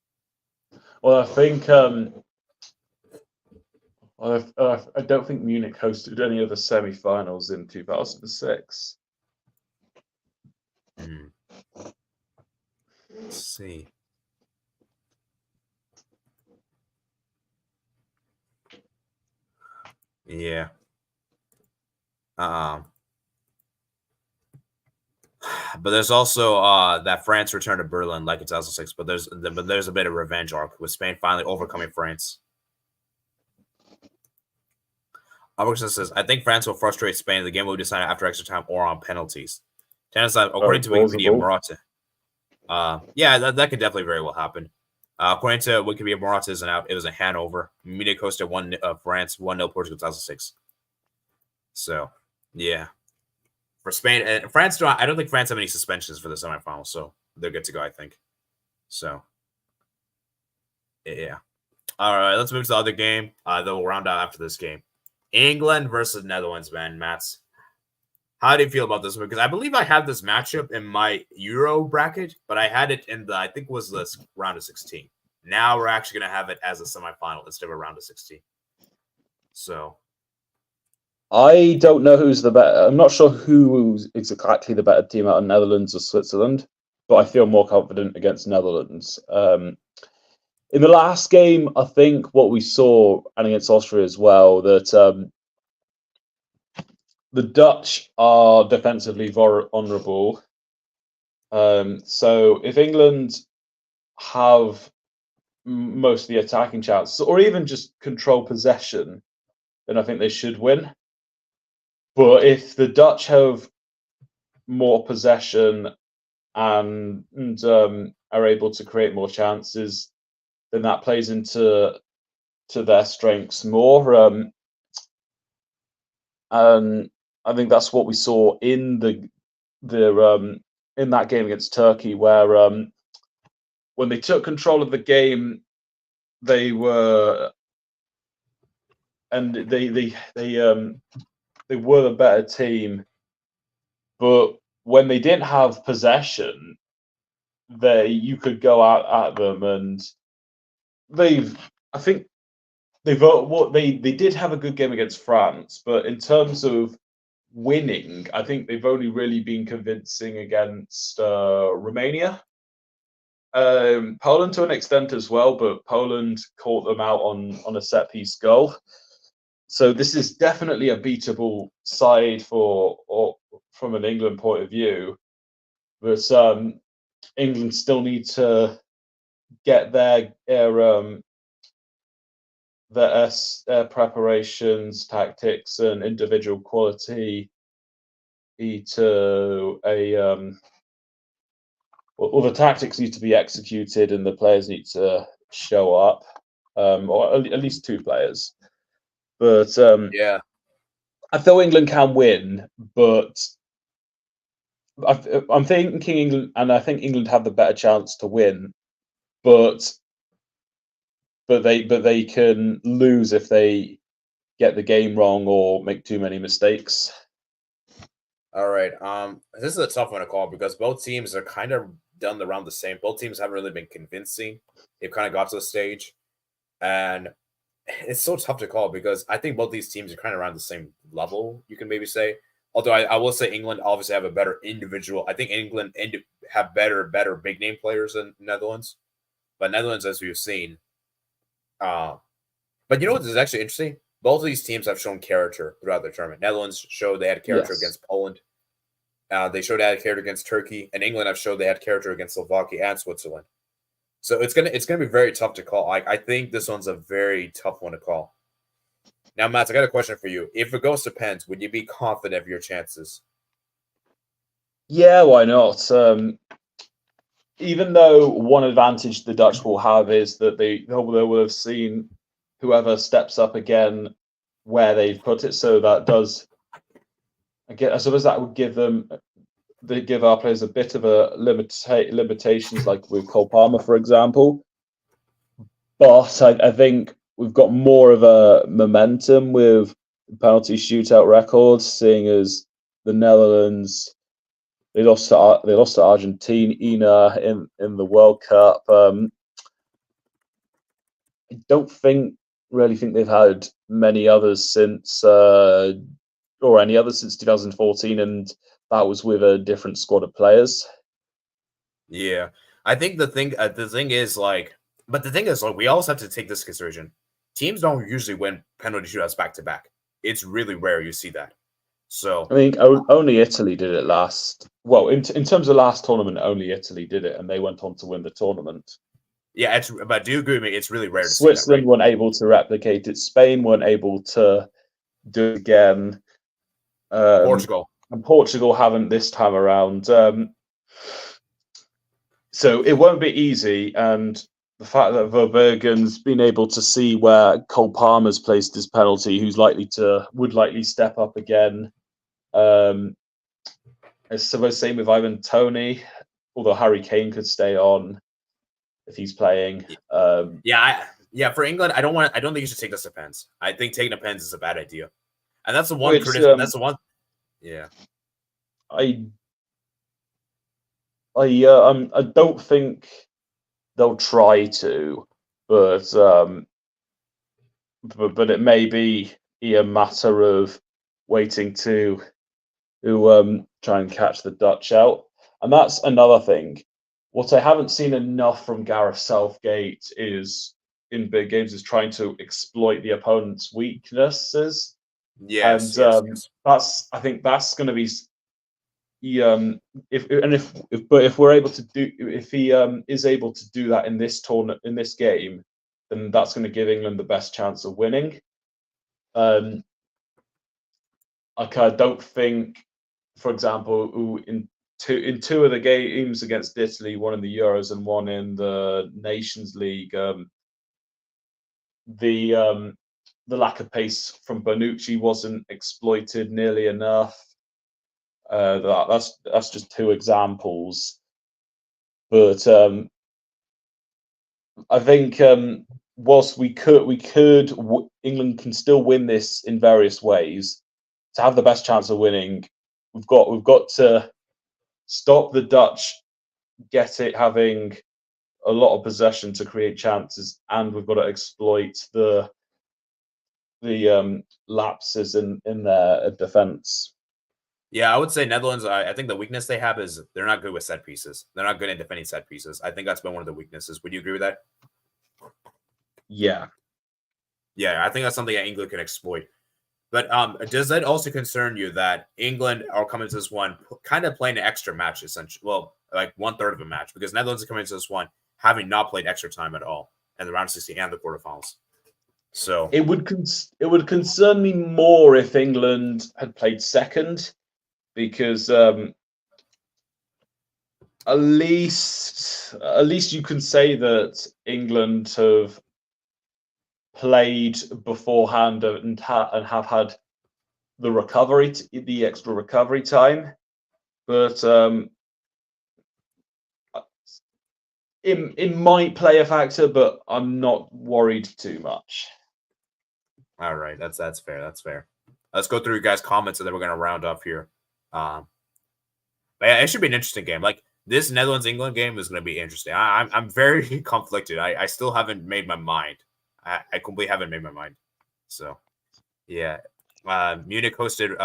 Well, I think I don't think Munich hosted any of the semi-finals in 2006. Let's see. Yeah. But there's also that France returned to Berlin like in 2006. But there's a bit of revenge arc with Spain finally overcoming France. Albertson says, I think France will frustrate Spain. The game will be decided after extra time or on penalties. According to Wikipedia, Morata. Yeah, that could definitely very well happen. According to Wikipedia, Morata isn't out. It was a Hanover. Munich hosted France 1-0 Portugal 2006. So, yeah. For Spain and France, I don't think France have any suspensions for the semifinals, so they're good to go, I think. So, yeah. All right, let's move to the other game. Then we'll round out after this game. England versus Netherlands, man. Mats, how do you feel about this one? Because I believe I had this matchup in my Euro bracket, but I had it in I think it was the round of 16. Now we're actually going to have it as a semifinal instead of a round of 16. So, I don't know who's the better. I'm not sure who's exactly the better team out of Netherlands or Switzerland, but I feel more confident against Netherlands. In the last game, I think what we saw, and against Austria as well, that the Dutch are defensively vulnerable. So if England have most of the attacking chances, or even just control possession, then I think they should win. But if the Dutch have more possession and are able to create more chances, then that plays into their strengths more. And I think that's what we saw in in that game against Turkey, where when they took control of the game, they were the better team. But when they didn't have possession, you could go out at them, and I think they did have a good game against France, but in terms of winning, I think they've only really been convincing against Romania. Poland to an extent as well, but Poland caught them out on a set piece goal. So this is definitely a beatable side from an England point of view, but England still need to get their preparations, tactics, and individual quality to the tactics need to be executed and the players need to show up, or at least two players. But yeah, I feel England can win, but I'm thinking England, and I think England have the better chance to win, but they can lose if they get the game wrong or make too many mistakes. All right. This is a tough one to call because both teams are kind of done around the same. Both teams haven't really been convincing. They've kind of got to the stage, and it's so tough to call because I think both these teams are kind of around the same level. You can maybe say, although I will say England obviously have a better individual. I think England have better big name players than Netherlands, but Netherlands, as we've seen, but you know what is actually interesting? Both of these teams have shown character throughout the tournament. Netherlands showed they had character against Poland. They showed they had character against Turkey, and England have showed they had character against Slovakia and Switzerland. So it's gonna be very tough to call. I think this one's a very tough one to call. Now, Matt, I got a question for you. If it goes to pens, would you be confident of your chances? Yeah, why not? Even though one advantage the Dutch will have is that they will have seen whoever steps up again where they've put it. So that does, I suppose that would give our players a bit of a limitations, like with Cole Palmer, for example. But I think we've got more of a momentum with penalty shootout records, seeing as the Netherlands they lost to Argentina in the World Cup. I don't really think they've had many others since or any others since 2014, and that was with a different squad of players. Yeah, I think the thing is like, but the thing is like we also have to take this consideration. Teams don't usually win penalty shootouts back to back. It's really rare you see that. So I think only Italy did it last. Well, in terms of last tournament, only Italy did it, and they went on to win the tournament. yeah, but do you agree with me? It's really rare to Switzerland see that, right? weren't able to replicate it. Spain weren't able to do it again. Portugal. And Portugal haven't this time around. So it won't be easy. And the fact that Verbergen's been able to see where Cole Palmer's placed his penalty, would likely step up again. It's the same with Ivan Toney, although Harry Kane could stay on if he's playing. For England, I don't think you should take this to pens. I think taking a pens is a bad idea, and that's the one criticism. That's the one. Yeah, I don't think they'll try to, but it may be a matter of waiting to try and catch the Dutch out. And that's another thing. What I haven't seen enough from Gareth Southgate is in big games is trying to exploit the opponent's weaknesses. yes. I think that's going to be if we're able to do if he is able to do that in this game, then that's going to give England the best chance of winning. like I don't think, for example, in two of the games against Italy, one in the Euros and one in the Nations League, the lack of pace from Bonucci wasn't exploited nearly enough. That's just two examples, but I think whilst England can still win this in various ways. To have the best chance of winning, we've got to stop the Dutch having a lot of possession to create chances, and we've got to exploit the lapses in their defense. Yeah, I would say Netherlands. I think the weakness they have is they're not good with set pieces. They're not good at defending set pieces. I think that's been one of the weaknesses. Would you agree with that? Yeah. Yeah, I think that's something that England can exploit. But does that also concern you that England are coming to this one kind of playing an extra match, essentially? Well, like 1/3 of a match, because Netherlands are coming to this one having not played extra time at all in the round 16 and the quarterfinals. So it would concern me more if England had played second, because at least you can say that England have played beforehand and have had the extra recovery time, but it might play a factor, but I'm not worried too much. All right, that's fair. That's fair. Let's go through you guys' comments, and then we're gonna round up here. But yeah, it should be an interesting game. Like this Netherlands-England game is gonna be interesting. I'm very conflicted. I still haven't made my mind. I completely haven't made my mind. So yeah. Munich hosted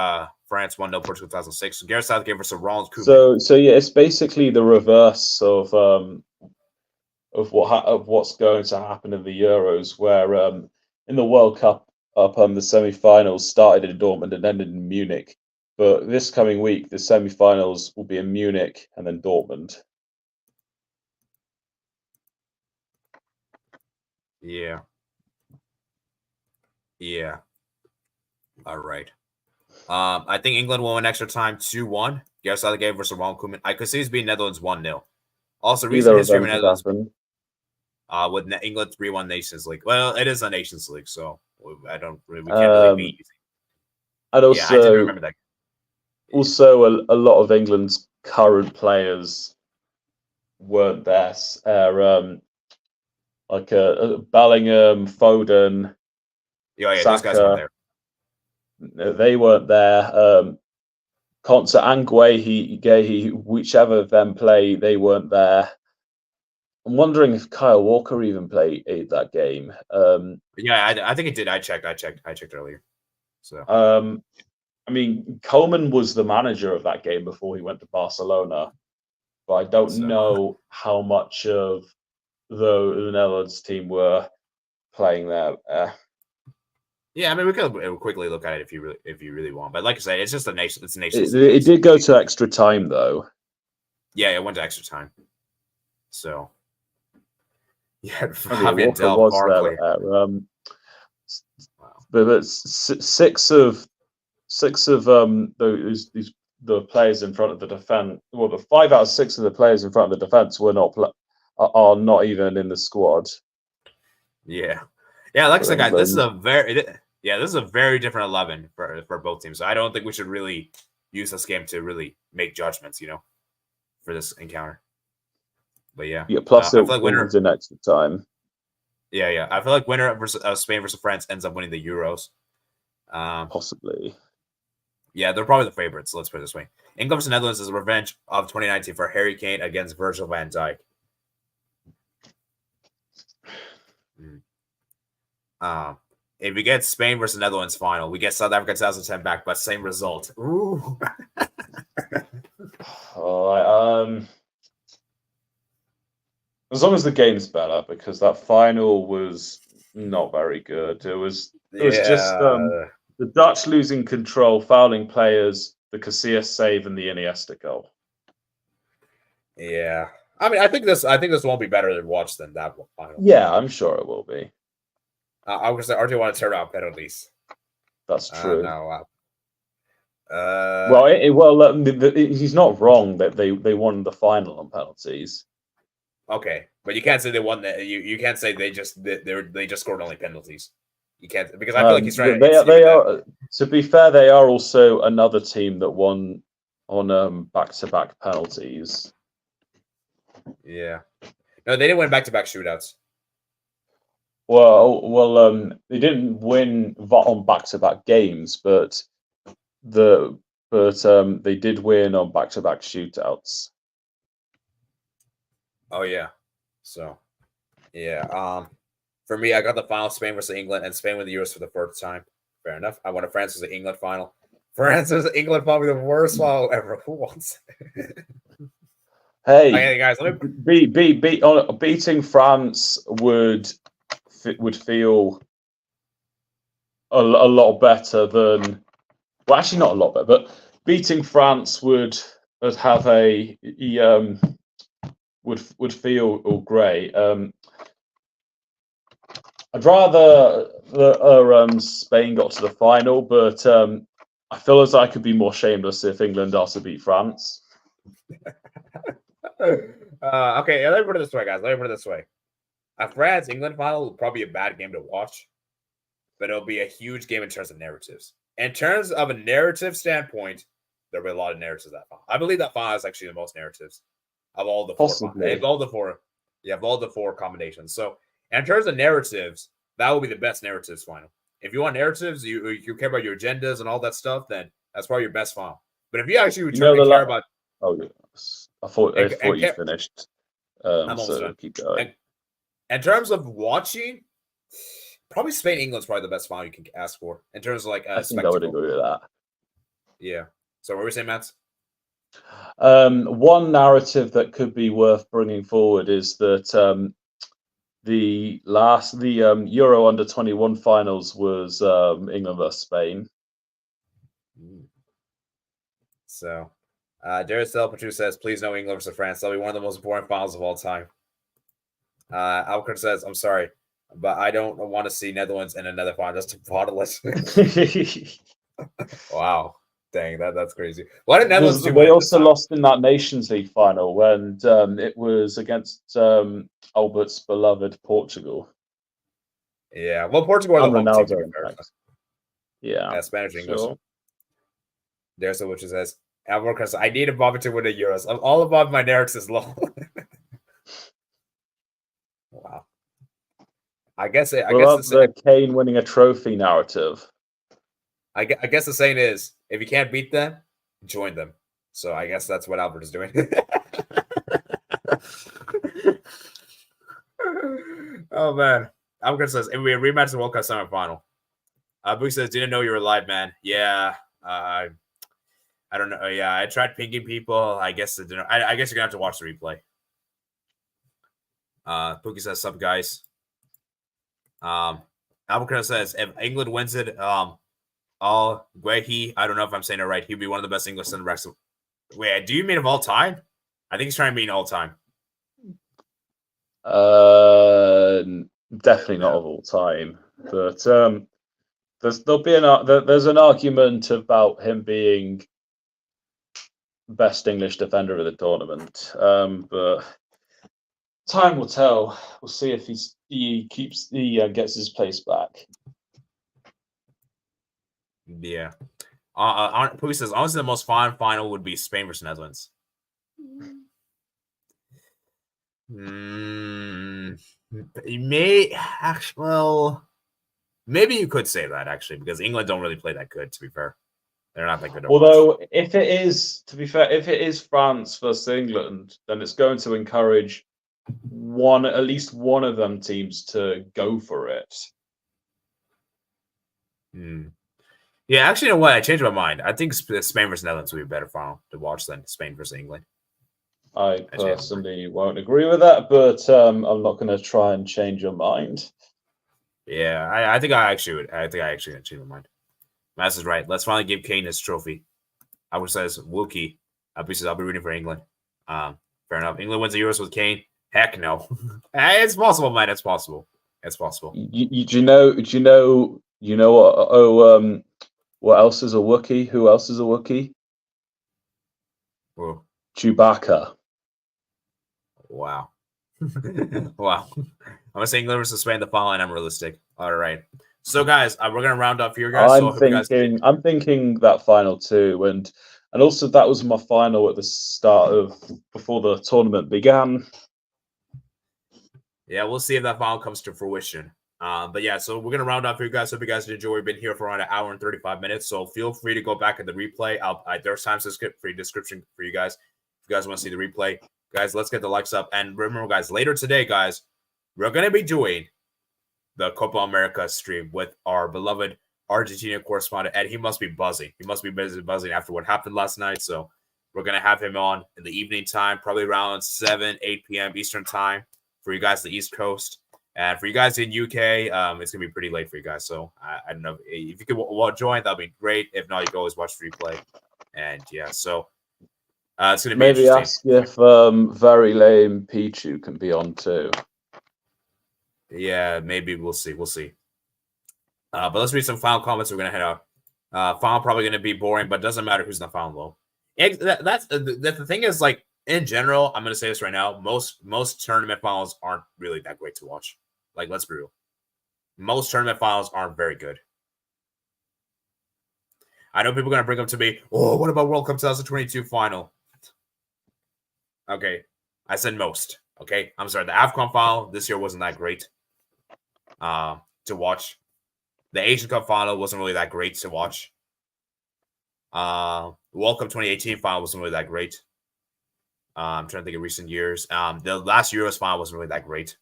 France 1-0 Portugal 2006. Gareth Southgate versus Ronald Koeman. So yeah, it's basically the reverse of what's going to happen in the Euros, where in the World Cup the semi-finals started in Dortmund and ended in Munich. But this coming week, the semi-finals will be in Munich and then Dortmund. Yeah. Yeah. All right. I think England will win extra time 2-1. Gareth Southgate versus Ronald Koeman. I could see this being Netherlands 1-0. Also, recent history of Netherlands with England 3-1 Nations League. Well, it is a Nations League, so we can't really beat. And also, yeah, I did remember that. Also, a lot of England's current players weren't there. Like Bellingham, Foden, yeah, Saka, those guys weren't there. They weren't there. Konsa and Guehi, whichever of them play, they weren't there. I'm wondering if Kyle Walker even played that game. Yeah, I think it did. I checked earlier. So I mean, Coleman was the manager of that game before he went to Barcelona, but I don't know how much of the Netherlands team were playing there. Yeah, I mean, we could quickly look at it if you really want. But like I said, it's just a nation. It's a nation. It did go to extra time, though. Yeah, it went to extra time. So yeah, Walker was there. But six of the players in front of the defense. Well, the 5 out of 6 of the players in front of the defense are not even in the squad. Yeah, like I said, guys, this is a very different 11 for both teams. So I don't think we should really use this game to really make judgments, for this encounter. But yeah. Plus, I feel like winner in extra time. Yeah. I feel like winner versus Spain versus France ends up winning the Euros. Possibly. Yeah, they're probably the favorites. Let's put it this way: England versus Netherlands is a revenge of 2019 for Harry Kane against Virgil van Dijk. If we get Spain versus Netherlands final, we get South Africa 2010 back, but same result. Ooh. As long as the game's better, because that final was not very good. It was just the Dutch losing control, fouling players, the Casillas save, and the Iniesta goal. Yeah, I mean, I think this won't be better to watch than that one final. Yeah, I'm sure it will be. I was going to say, RJ want to turn out penalties. That's true. No, He's not wrong that they won the final on penalties. Okay, but you can't say they won that. You can't say they just scored only penalties. You can't, because I feel like he's trying they are. To be fair, they are also another team that won on back-to-back penalties. Yeah, no, they didn't win back-to-back shootouts. Well, they didn't win on back-to-back games, but they did win on back-to-back shootouts. Oh yeah, so yeah. For me, I got the final Spain versus England, and Spain won the Euros for the first time. Fair enough. I wanted France versus England final. France versus England, probably the worst final ever. Who wants it? Hey, okay, guys, let me beating France would feel a lot better than. Well, actually, not a lot better, but beating France would have would feel great. I'd rather Spain got to the final, but I feel as I could be more shameless if England are to beat France. Okay, let me put it this way, guys. Let me put it this way. A France-England final will probably be a bad game to watch, but it'll be a huge game in terms of narratives. In terms of a narrative standpoint, there'll be a lot of narratives that final. I believe that final is actually the most narratives of all the four. Possibly. Of all the four. Yeah, of all the four combinations. So, in terms of narratives, that will be the best narratives final. If you want narratives, you care about your agendas and all that stuff, then that's probably your best final. But if you actually truly care about... Oh, yes. I thought you finished. I'm almost done. Keep going. In terms of watching, probably Spain-England's probably the best final you can ask for in terms of I think I would agree with that. Yeah. So what were we saying, Matt? One narrative that could be worth bringing forward is that the Euro under-21 finals was England versus Spain. So, Darius Delpatru says, "Please no England versus France. That'll be one of the most important finals of all time." Alcott says, "I'm sorry, but I don't want to see Netherlands in another final. Just to bottle it." Wow. Dang, that's crazy. Why did Netherlands do? They also lost in that Nations League final when it was against Albert's beloved Portugal. Yeah, well, Portugal are the home team. Yeah, Spanish English. Sure. There's which says, Albert, I need Mbappe to win the Euros. I'm all about my narratives is low. Wow. I guess the Kane winning a trophy narrative. I guess the saying is, if you can't beat them, join them. So I guess that's what Albert is doing. Oh, man. Albert says, if we rematch the World Cup semifinal. Boo says, didn't know you were live, man. Yeah. I don't know. Yeah, I tried pinging people. I guess I guess you're going to have to watch the replay. Pookie says, sup, guys. Albert says, if England wins it, Guehi, I don't know if I'm saying it right. He'd be one of the best English center backs. Wait, do you mean of all time? I think he's trying to mean all time. Definitely not of all time. But there's an argument about him being best English defender of the tournament. But time will tell. We'll see if he gets his place back. Yeah. Pooh says, honestly, the most fun final would be Spain versus Netherlands. Maybe you could say that, actually, because England don't really play that good, to be fair. They're not that good. Although, if it is France versus England, then it's going to encourage at least one of them teams to go for it. Yeah, actually, you know what? I changed my mind. I think Spain versus Netherlands would be a better final to watch than Spain versus England. I personally won't agree with that, but I'm not going to try and change your mind. Yeah, I think I actually would. I think I actually change my mind. Mass is right. Let's finally give Kane his trophy. Albert says, Wookie. Albert says, I'll be rooting for England. Fair enough. England wins the Euros with Kane. Heck no. It's possible, man. It's possible. It's possible. You know what? What else is a Wookiee? Who else is a Wookiee? Whoa. Chewbacca. Wow. Wow. I'm gonna say English suspend the following. I'm realistic. All right. So guys, we're gonna round up here, guys. I'm thinking that final too, and also that was my final at the start of before the tournament began. Yeah, we'll see if that final comes to fruition. But yeah, so we're gonna round up here, guys. Hope you guys enjoy. We've been here for around an hour and 35 minutes, so feel free to go back at the replay. There's times to skip free description for you guys if you guys want to see the replay. Guys, let's get the likes up. And remember, guys, later today, guys, we're gonna be doing the Copa America stream with our beloved Argentina correspondent, and he must be buzzing. He must be buzzing after what happened last night. So we're gonna have him on in the evening time, probably around 8 p.m. Eastern time for you guys, the East Coast. And for you guys in UK, it's gonna be pretty late for you guys. So I don't know if you could join, that'd be great. If not, you can always watch replay. And yeah, so it's gonna be maybe ask if very lame Pichu can be on too. Yeah, maybe we'll see. We'll see. But let's read some final comments. We're gonna head out. Final probably gonna be boring, but doesn't matter who's in the final though. That's the thing is, like, in general, I'm gonna say this right now. Most tournament finals aren't really that great to watch. Like, let's be real. Most tournament finals aren't very good. I know people are gonna bring up to me, oh, what about World Cup 2022 final? Okay, I said most. Okay, I'm sorry. The AFCON final this year wasn't that great to watch. The Asian Cup final wasn't really that great to watch. The World Cup 2018 final wasn't really that great. I'm trying to think of recent years. The last Euros final wasn't really that great.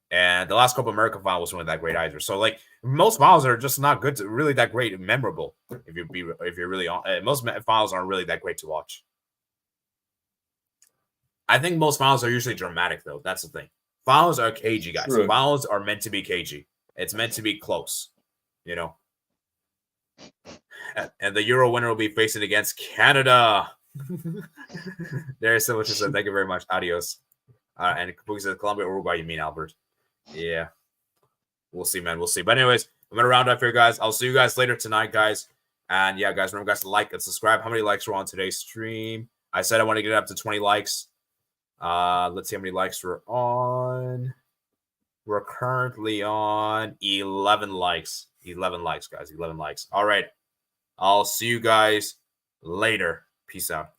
And the last Copa America final wasn't really that great either. So, like, most finals are just not good, really that great and memorable. If you're really on, most finals aren't really that great to watch. I think most finals are usually dramatic, though. That's the thing. Finals are cagey, guys. True. Finals are meant to be cagey. It's meant to be close, you know. And the Euro winner will be facing against Canada. There's so much to say. Thank you very much. Adios. And Kabuki says Colombia, Uruguay. You mean Albert? Yeah. We'll see, man. We'll see. But anyways, I'm gonna round up here, guys. I'll see you guys later tonight, guys. And yeah, guys, remember, guys, to like and subscribe. How many likes were on today's stream? I said I want to get it up to 20 likes. Let's see how many likes we're on. We're currently on 11 likes. 11 likes, guys. 11 likes. All right. I'll see you guys later. Peace out.